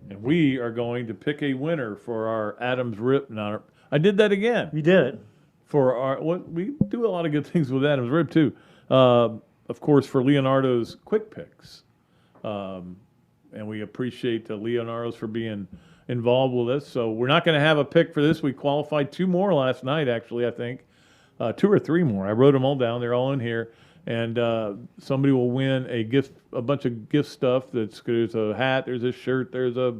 And we are going to pick a winner for our Adams Rip. I did that again. You did it. We do a lot of good things with Adams Rip, too. Of course, for Leonardo's quick picks. And we appreciate Leonardo's for being involved with us. So we're not going to have a pick for this. We qualified 2 more last night, actually, I think. 2 or 3 more. I wrote them all down. They're all in here. And somebody will win a bunch of gift stuff. There's a hat, there's a shirt, there's a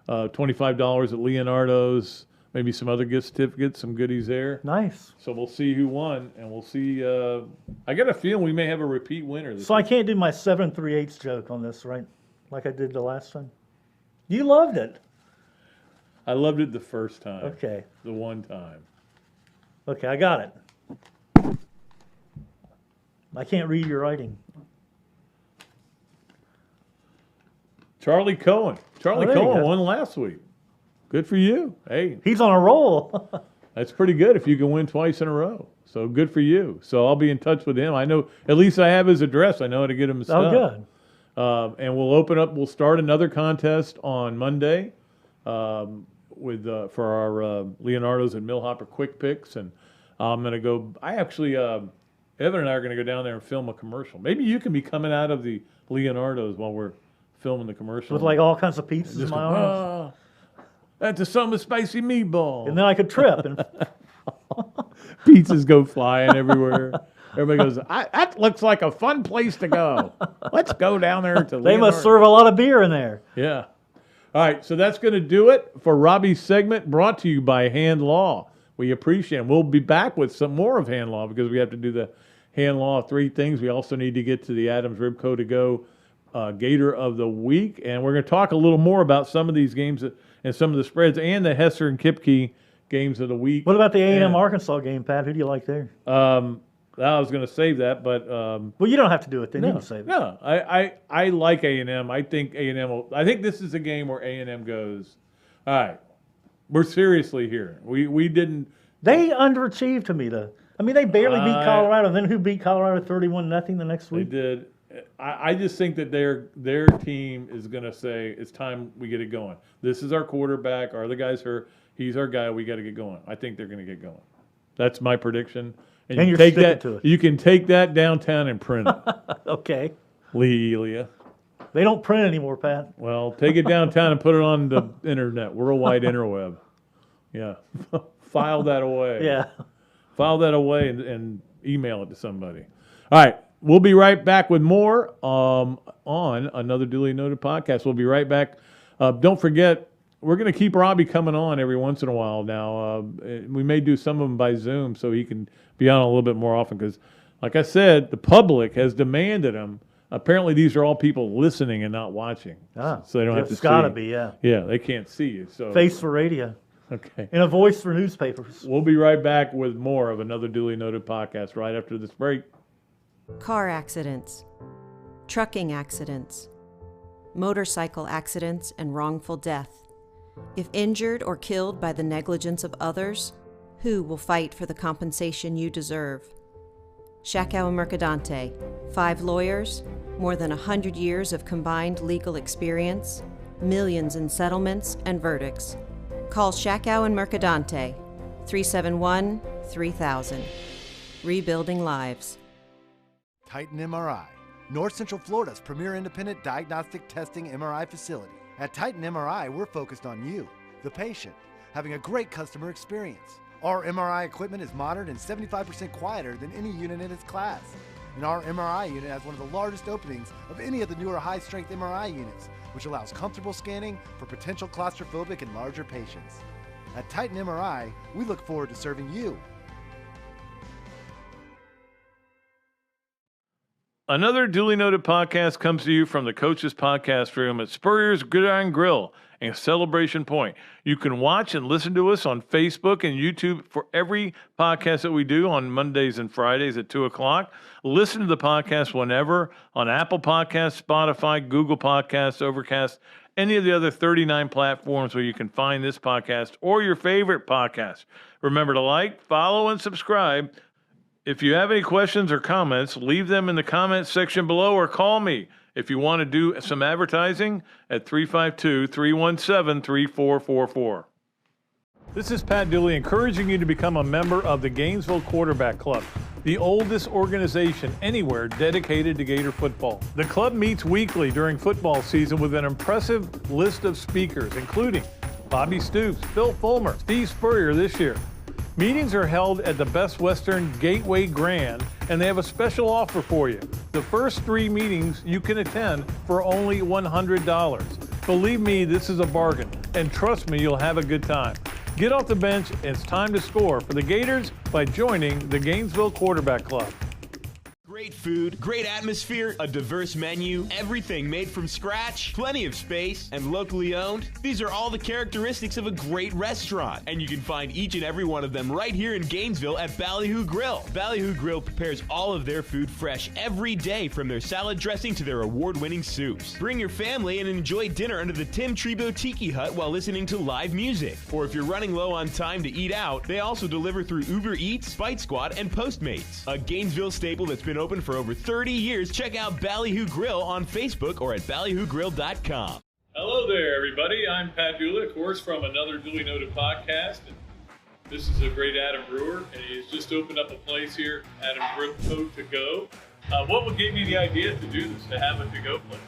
$25 at Leonardo's, maybe some other gift certificates, some goodies there. Nice. So we'll see who won, and we'll see. I got a feeling we may have a repeat winner. So I can't do my 7 3/8 joke on this, right? Like I did the last time. You loved it. I loved it the first time. Okay. The one time. Okay, I got it. I can't read your writing. Charlie Cohen. Charlie there you Cohen go. won last week. Good for you. Hey, He's on a roll. that's pretty good if you can win twice in a row. So good for you. So I'll be in touch with him. I know, at least I have his address. I know how to get him his stuff. good. And we'll start another contest on Monday for our Leonardo's and Millhopper Quick Picks. And I'm going to go, Evan and I are going to go down there and film a commercial. Maybe you can be coming out of the Leonardo's while we're filming the commercial. With like all kinds of pizzas in Just my go, arms. that's a summer spicy meatball. And then I could trip. And Pizzas go flying everywhere. Everybody goes, that looks like a fun place to go. Let's go down there to they must Leonardo." serve a lot of beer in there. Yeah. All right, so that's going to do it for Robbie's segment brought to you by Hand Law. We appreciate it. We'll be back with some more of Hand Law because we have to do the Hand Law 3 things. We also need to get to the Adams Ribco to Go Gator of the Week. And we're going to talk a little more about some of these games and some of the spreads and the Hesser and Kipke games of the week. What about the A&M And, Arkansas game, Pat? Who do you like there? I was going to save that, but Well, you don't have to do it then. You can save it. no, I like A&M. I think A&M I think this is a game where A&M goes, all right, we're seriously here. We didn't. They underachieved to me, though. I mean, they barely beat Colorado. Then who beat Colorado 31-0 the next They week? did. I just think that their team is going to say it's time we get it going. This is our quarterback. Our other guy's hurt. He's our guy. We got to get going. I think they're going to get going. That's my prediction. And you you're take sticking that. to it. You can take that downtown and print it. Okay. Lee Elia. They don't print anymore, Pat. Well, take it downtown and put it on the internet, worldwide interweb. Yeah. File that away. Yeah. File that away and email it to somebody. All right. We'll be right back with more on another duly noted podcast. We'll be right back. Don't forget, we're going to keep Robbie coming on every once in a while now. We may do some of them by Zoom so he can be on a little bit more often because, like I said, the public has demanded him. Apparently, these are all people listening and not watching. Ah, so they don't have to see. It's got to be, yeah. Yeah, they can't see you. So Face for radio. Okay. And a voice for newspapers. We'll be right back with more of another duly noted podcast right after this break. Car accidents, trucking accidents, motorcycle accidents, and wrongful death. If injured or killed by the negligence of others, who will fight for the compensation you deserve? Shakow and Mercadante, 5 lawyers, more than 100 years of combined legal experience, millions in settlements and verdicts. Call Shakow and Mercadante, 371-3000. Rebuilding lives. Titan MRI, North Central Florida's premier independent diagnostic testing MRI facility. At Titan MRI, we're focused on you, the patient, having a great customer experience. Our MRI equipment is modern and 75% quieter than any unit in its class. And our MRI unit has one of the largest openings of any of the newer high-strength MRI units, which allows comfortable scanning for potential claustrophobic and larger patients. At Titan MRI, we look forward to serving you. Another duly noted podcast comes to you from the Coach's Podcast Room at Spurrier's Gridiron Grill and Celebration Point. You can watch and listen to us on Facebook and YouTube for every podcast that we do on Mondays and Fridays at 2 o'clock. Listen to the podcast whenever on Apple Podcasts, Spotify, Google Podcasts, Overcast, any of the other 39 platforms where you can find this podcast or your favorite podcast. Remember to like, follow, and subscribe. If you have any questions or comments, leave them in the comments section below or call me if you want to do some advertising at 352-317-3444. This is Pat Dooley encouraging you to become a member of the Gainesville Quarterback Club, the oldest organization anywhere dedicated to Gator football. The club meets weekly during football season with an impressive list of speakers, including Bobby Stoops, Phil Fulmer, Steve Spurrier this year, Meetings are held at the Best Western Gateway Grand, and they have a special offer for you. The first 3 meetings you can attend for only $100. Believe me, this is a bargain, and trust me, you'll have a good time. Get off the bench, and it's time to score for the Gators by joining the Gainesville Quarterback Club. Great food, great atmosphere, a diverse menu, everything made from scratch, plenty of space, and locally owned. These are all the characteristics of a great restaurant, and you can find each and every one of them right here in Gainesville at Ballyhoo Grill. Ballyhoo Grill prepares all of their food fresh every day, from their salad dressing to their award-winning soups. Bring your family and enjoy dinner under the Tim Tebow Tiki Hut while listening to live music. Or if you're running low on time to eat out, they also deliver through Uber Eats, Bite Squad, and Postmates. A Gainesville staple that's been open for over 30 years. Check out Ballyhoo Grill on Facebook or at ballyhoogrill.com. Hello there, everybody. I'm Pat Dooley, of course, from another Duly Noted podcast. And this is a great Adam Brewer, and he has just opened up a place here, Adam Brew To Go. What would give you the idea to do this, to have a to-go place?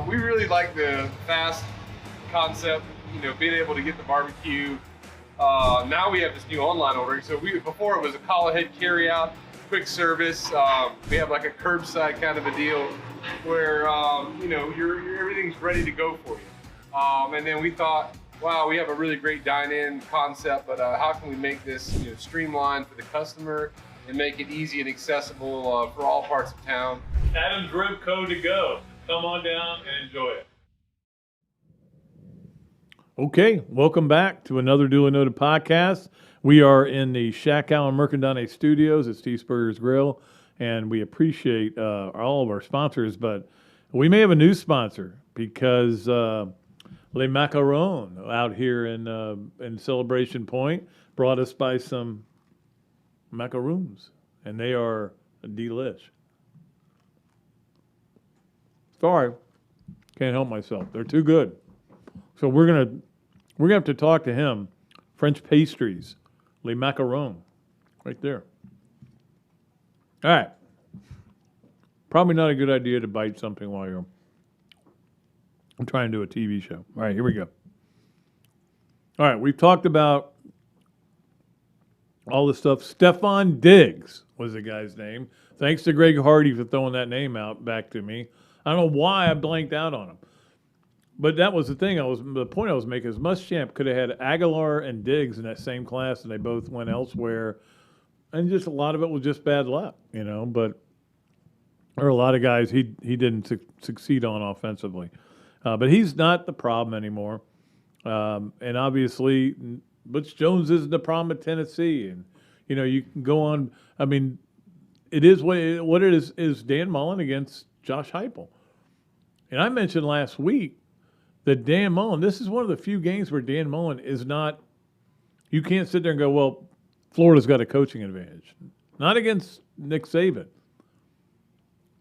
We really like the fast concept, being able to get the barbecue. Now we have this new online ordering. So before it was a call ahead carry out, quick service. We have like a curbside kind of a deal where everything's ready to go for you. And then we thought, wow, we have a really great dine-in concept, but how can we make this streamlined for the customer and make it easy and accessible for all parts of town? Adam's Rib Co. To Go. Come on down and enjoy it. Okay, welcome back to another Duly Noted podcast. We are in the Shack Allen Mercandone Studios at Steve's Burgers Grill, and we appreciate all of our sponsors, but we may have a new sponsor because Le Macaron out here in Celebration Point brought us by some macaroons, and they are delish. Sorry, can't help myself. They're too good. So we're gonna have to talk to him. French Pastries, Le Macaron, right there. All right. Probably not a good idea to bite something while I'm trying to do a TV show. All right, here we go. All right, we've talked about all the stuff. Stefon Diggs was the guy's name. Thanks to Greg Hardy for throwing that name out back to me. I don't know why I blanked out on him. But that was the thing. The point I was making is Muschamp could have had Aguilar and Diggs in that same class, and they both went elsewhere. And just a lot of it was just bad luck, But there are a lot of guys he didn't succeed on offensively. But he's not the problem anymore. And obviously, Butch Jones isn't the problem at Tennessee. And, you can go on. I mean, it is what it is Dan Mullen against Josh Heupel. And I mentioned last week that Dan Mullen, this is one of the few games where Dan Mullen is not, you can't sit there and go, well, Florida's got a coaching advantage. Not against Nick Saban.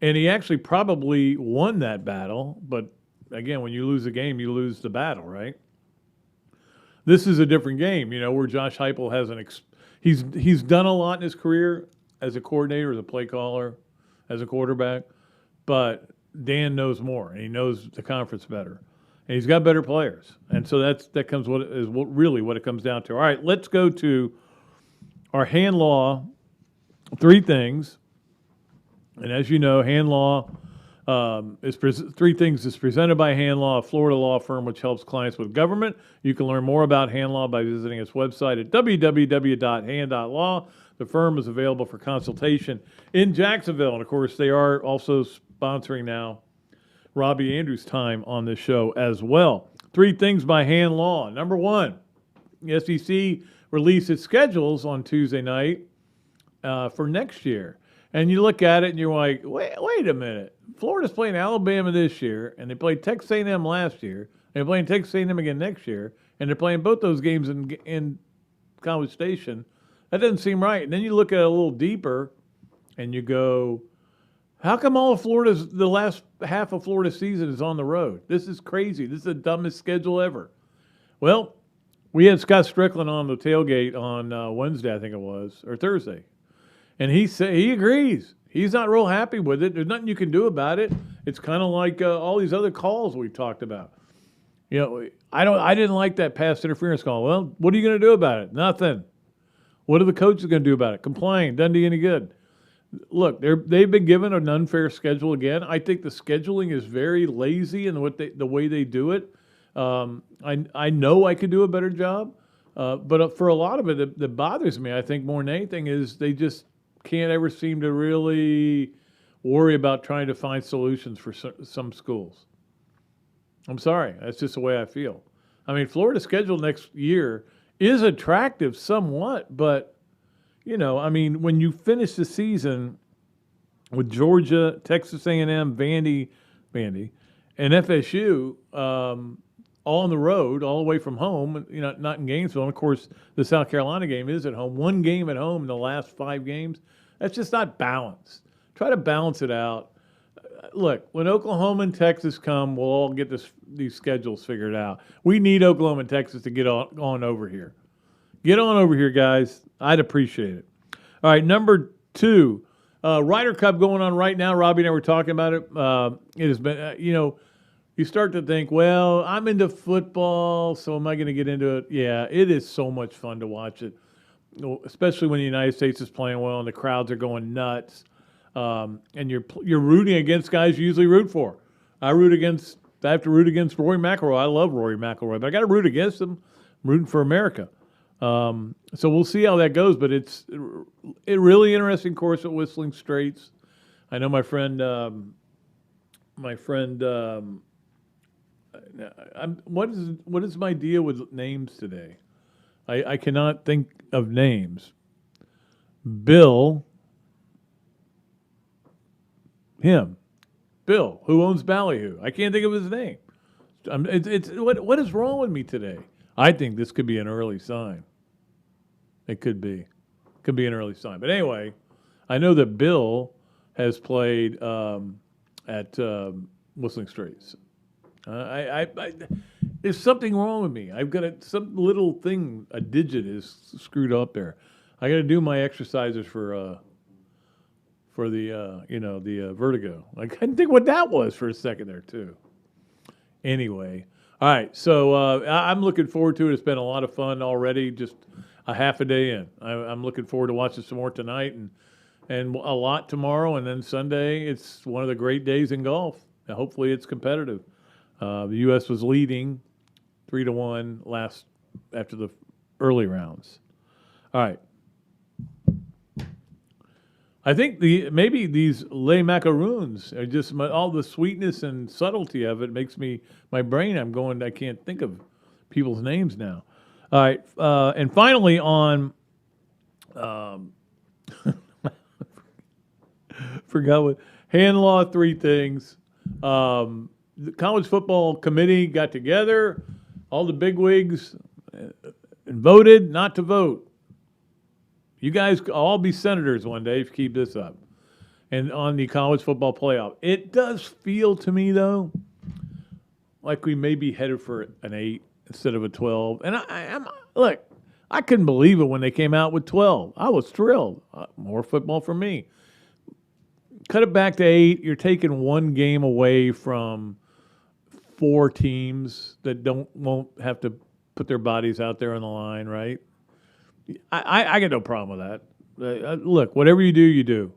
And he actually probably won that battle, but again, when you lose a game, you lose the battle, right? This is a different game, where Josh Heupel has he's done a lot in his career as a coordinator, as a play caller, as a quarterback, but Dan knows more, and he knows the conference better. And he's got better players. And so that comes what it comes down to. All right, let's go to our hand law, 3 things. And as you know, hand law is 3 things is presented by Hand Law, a Florida law firm which helps clients with government. You can learn more about Hand Law by visiting its website at www.hand.law. The firm is available for consultation in Jacksonville. And, of course, they are also sponsoring now Robbie Andrew's time on this show as well. 3 things by Hand Law. Number 1, the SEC released its schedules on Tuesday night for next year. And you look at it and you're like, wait a minute. Florida's playing Alabama this year, and they played Texas A&M last year. They're playing Texas A&M again next year, and they're playing both those games in College Station. That doesn't seem right. And then you look at it a little deeper, and you go, how come the last half of Florida's season is on the road? This is crazy. This is the dumbest schedule ever. Well, we had Scott Strickland on the tailgate on Wednesday, I think it was, or Thursday. And he agrees. He's not real happy with it. There's nothing you can do about it. It's kind of like all these other calls we've talked about. I didn't like that pass interference call. Well, what are you going to do about it? Nothing. What are the coaches going to do about it? Complain. Doesn't do you any good. Look, they've been given an unfair schedule again. I think the scheduling is very lazy in the way they do it. I know I could do a better job, but for a lot of it that bothers me, I think more than anything, is they just can't ever seem to really worry about trying to find solutions for some schools. I'm sorry. That's just the way I feel. I mean, Florida's schedule next year is attractive somewhat, but I mean, when you finish the season with Georgia, Texas A&M, Vandy, and FSU all on the road, all the way from home, not in Gainesville. And, of course, the South Carolina game is at home. One game at home in the last 5 games. That's just not balanced. Try to balance it out. Look, when Oklahoma and Texas come, we'll all get these schedules figured out. We need Oklahoma and Texas to get on over here. Get on over here, guys. I'd appreciate it. All right, number 2, Ryder Cup going on right now. Robbie and I were talking about it. It has been, you start to think, well, I'm into football, so am I going to get into it? Yeah, it is so much fun to watch it, especially when the United States is playing well and the crowds are going nuts. And you're rooting against guys you usually root for. I have to root against Rory McIlroy. I love Rory McIlroy, but I got to root against him. I'm rooting for America. So we'll see how that goes, but it's a really interesting course at Whistling Straits. I know my friend, what is my deal with names today? I cannot think of names. Bill, who owns Ballyhoo. I can't think of his name. What is wrong with me today? I think this could be an early sign. It could be. Could be an early sign. But anyway, I know that Bill has played at Whistling Straits. There's something wrong with me. I've got some little thing, a digit is screwed up there. I got to do my exercises for the vertigo. I couldn't think what that was for a second there too. Anyway, all right. So I'm looking forward to it. It's been a lot of fun already. Just a half a day in. I'm looking forward to watching some more tonight and a lot tomorrow, and then Sunday. It's one of the great days in golf. Hopefully, it's competitive. The U.S. was leading 3-1 after the early rounds. All right. I think maybe these Les Macaroons are just all the sweetness and subtlety of it makes my brain. I can't think of people's names now. All right, and finally on, forgot what, hand law 3 things. The college football committee got together, all the bigwigs, and voted not to vote. You guys all be senators one day if you keep this up. And on the college football playoff. It does feel to me, though, like we may be headed for an 8 instead of a 12. And I couldn't believe it when they came out with 12. I was thrilled. More football for me. Cut it back to 8. You're taking one game away from 4 teams that won't have to put their bodies out there on the line, right? I got no problem with that. Look, whatever you do, you do.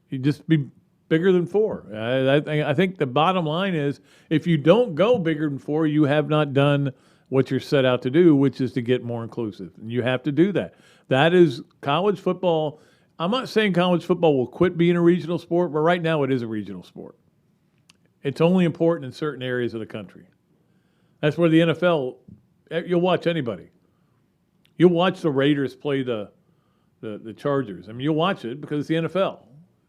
You just be bigger than 4. I think the bottom line is if you don't go bigger than 4, you have not done what you're set out to do, which is to get more inclusive. And you have to do that. That is college football. I'm not saying college football will quit being a regional sport, but right now it is a regional sport. It's only important in certain areas of the country. That's where the NFL, you'll watch anybody. You'll watch the Raiders play the Chargers. I mean, you'll watch it because it's the NFL.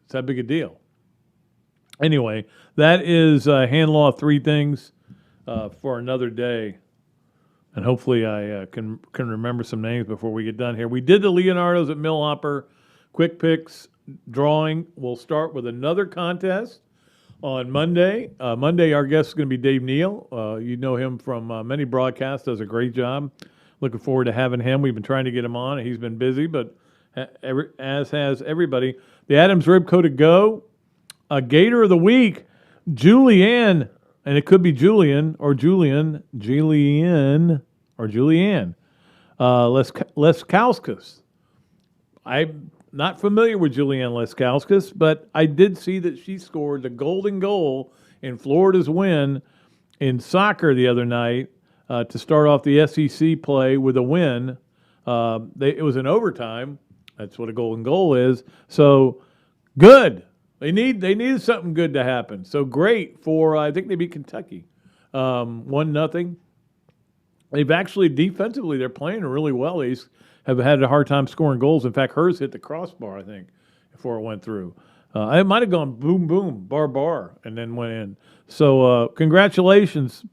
It's that big a deal. Anyway, that is hand law 3 things for another day. And hopefully I can remember some names before we get done here. We did the Leonardos at Millhopper. Quick picks drawing. We'll start with another contest on Monday. Monday, our guest is going to be Dave Neal. You know him from many broadcasts. Does a great job. Looking forward to having him. We've been trying to get him on. He's been busy, but as has everybody. The Adams Rib Co. to go. A Gator of the Week, Julianne, and it could be Julian or Julian, or Julianne. Leskauskas. I'm not familiar with Julianne Leskowskis, but I did see that she scored the golden goal in Florida's win in soccer the other night to start off the SEC play with a win. It was in overtime. That's what a golden goal is. So good. They needed something good to happen. So great for I think they beat Kentucky 1-0. They've actually defensively they're playing really well. They have had a hard time scoring goals. In fact, hers hit the crossbar, I think, before it went through. It might have gone boom, boom, bar, bar, and then went in. So congratulations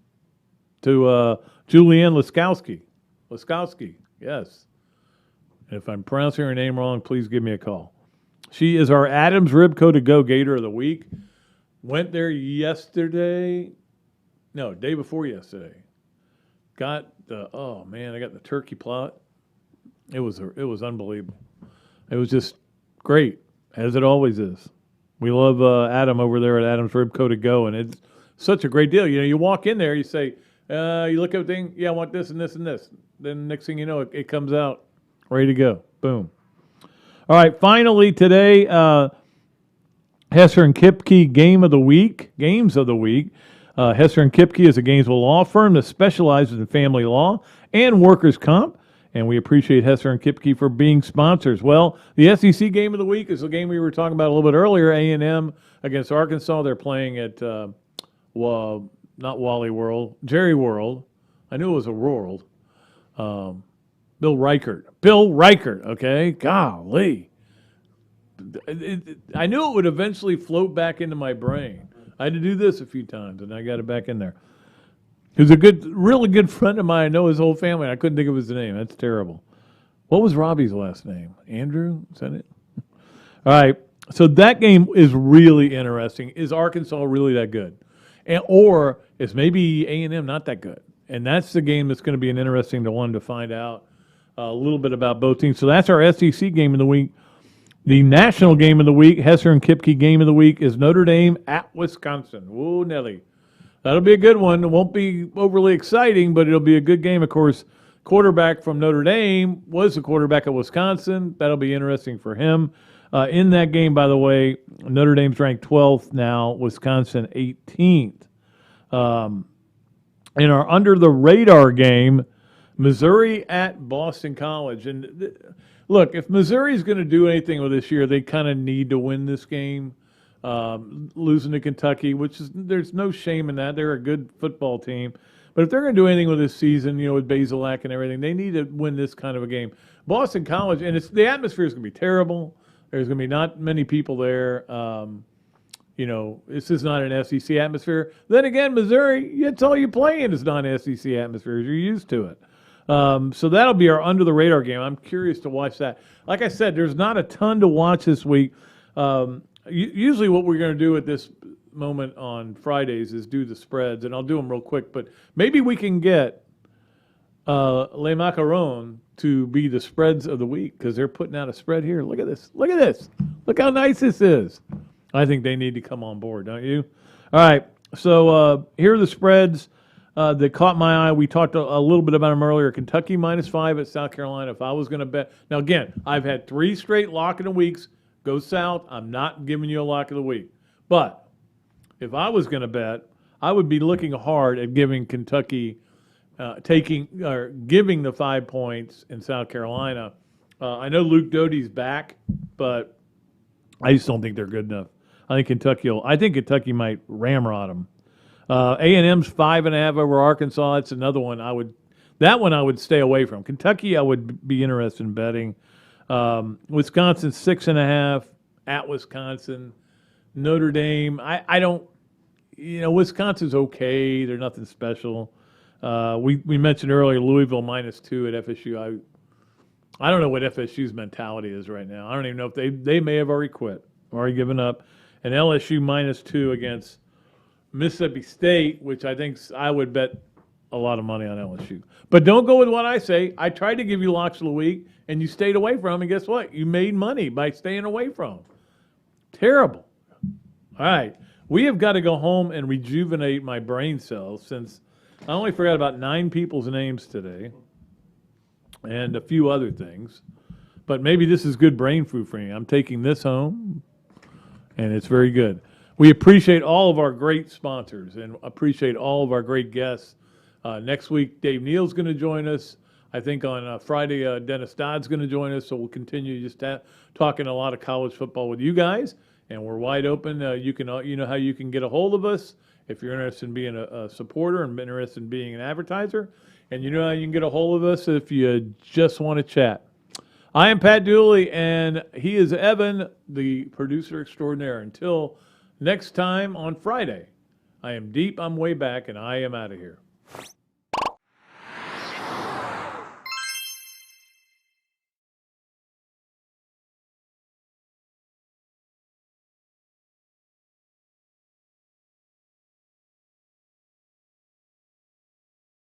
to Julianne Leskowski. Leskowski, yes. And if I'm pronouncing her name wrong, please give me a call. She is our Adams Ribco to Go Gator of the Week. Went there yesterday. No, day before yesterday. I got the turkey plot. It was unbelievable. It was just great, as it always is. We love Adam over there at Adams Ribco to Go, and it's such a great deal. You know, you walk in there, you say, you look at everything, yeah, I want this and this and this. Then next thing you know, it comes out ready to go. Boom. All right, finally today, Hesser and Kipke Games of the Week. Hesser and Kipke is a Gainesville law firm that specializes in family law and workers' comp, and we appreciate Hesser and Kipke for being sponsors. Well, the SEC Game of the Week is the game we were talking about a little bit earlier, A&M against Arkansas. They're playing at, not Wally World, Jerry World. I knew it was a world. Bill Reichert, okay? Golly. I knew it would eventually float back into my brain. I had to do this a few times, and I got it back in there. He was a really good friend of mine. I know his whole family. I couldn't think of his name. That's terrible. What was Robbie's last name? Andreu? Is that it? All right. So that game is really interesting. Is Arkansas really that good? Or is maybe A&M not that good? And that's the game that's going to be an interesting one to find out a little bit about both teams. So that's our SEC Game of the Week. The national game of the week, Hesser and Kipke Game of the Week, is Notre Dame at Wisconsin. Whoa, Nelly. That'll be a good one. It won't be overly exciting, but it'll be a good game. Of course, quarterback from Notre Dame was the quarterback at Wisconsin. That'll be interesting for him. In that game, by the way, Notre Dame's ranked 12th now, Wisconsin 18th. In our under-the-radar game, Missouri at Boston College. And look, if Missouri's going to do anything with this year, they kind of need to win this game. Losing to Kentucky, there's no shame in that. They're a good football team. But if they're going to do anything with this season, with Basilak and everything, they need to win this kind of a game. Boston College, and the atmosphere is going to be terrible. There's going to be not many people there. This is not an SEC atmosphere. Then again, Missouri, it's all you play in is non-SEC atmospheres. You're used to it. So that'll be our under-the-radar game. I'm curious to watch that. Like I said, there's not a ton to watch this week. Usually what we're going to do at this moment on Fridays is do the spreads, and I'll do them real quick. But maybe we can get Les Macarons to be the spreads of the week because they're putting out a spread here. Look at this. Look at this. Look how nice this is. I think they need to come on board, don't you? All right. So here are the spreads that caught my eye. We talked a little bit about them earlier. Kentucky -5 at South Carolina. If I was going to bet. Now, again, I've had 3 straight lock of the weeks. Go South. I'm not giving you a lock of the week. But if I was going to bet, I would be looking hard at giving Kentucky giving the 5 points in South Carolina. I know Luke Doty's back, but I just don't think they're good enough. I think Kentucky might ramrod them. A&M's 5.5 over Arkansas. That's another one I would stay away from. Kentucky, I would be interested in betting. Wisconsin 6.5 at Wisconsin. Notre Dame, I don't. Wisconsin's okay. They're nothing special. We mentioned earlier Louisville -2 at FSU. I don't know what FSU's mentality is right now. I don't even know if they may have already quit, already given up. And LSU -2 against Mississippi State, which I would bet a lot of money on LSU. But don't go with what I say. I tried to give you locks of the week, and you stayed away from them, and guess what? You made money by staying away from them. Terrible. All right. We have got to go home and rejuvenate my brain cells since I only forgot about 9 people's names today and a few other things. But maybe this is good brain food for you. I'm taking this home, and it's very good. We appreciate all of our great sponsors and appreciate all of our great guests. Next week, Dave Neal's going to join us. I think on Friday, Dennis Dodd's going to join us. So we'll continue just talking a lot of college football with you guys. And we're wide open. You know how you can get a hold of us if you're interested in being a supporter and interested in being an advertiser. And you know how you can get a hold of us if you just want to chat. I am Pat Dooley, and he is Evan, the producer extraordinaire. Until next time on Friday, I am deep, I'm way back, and I am out of here.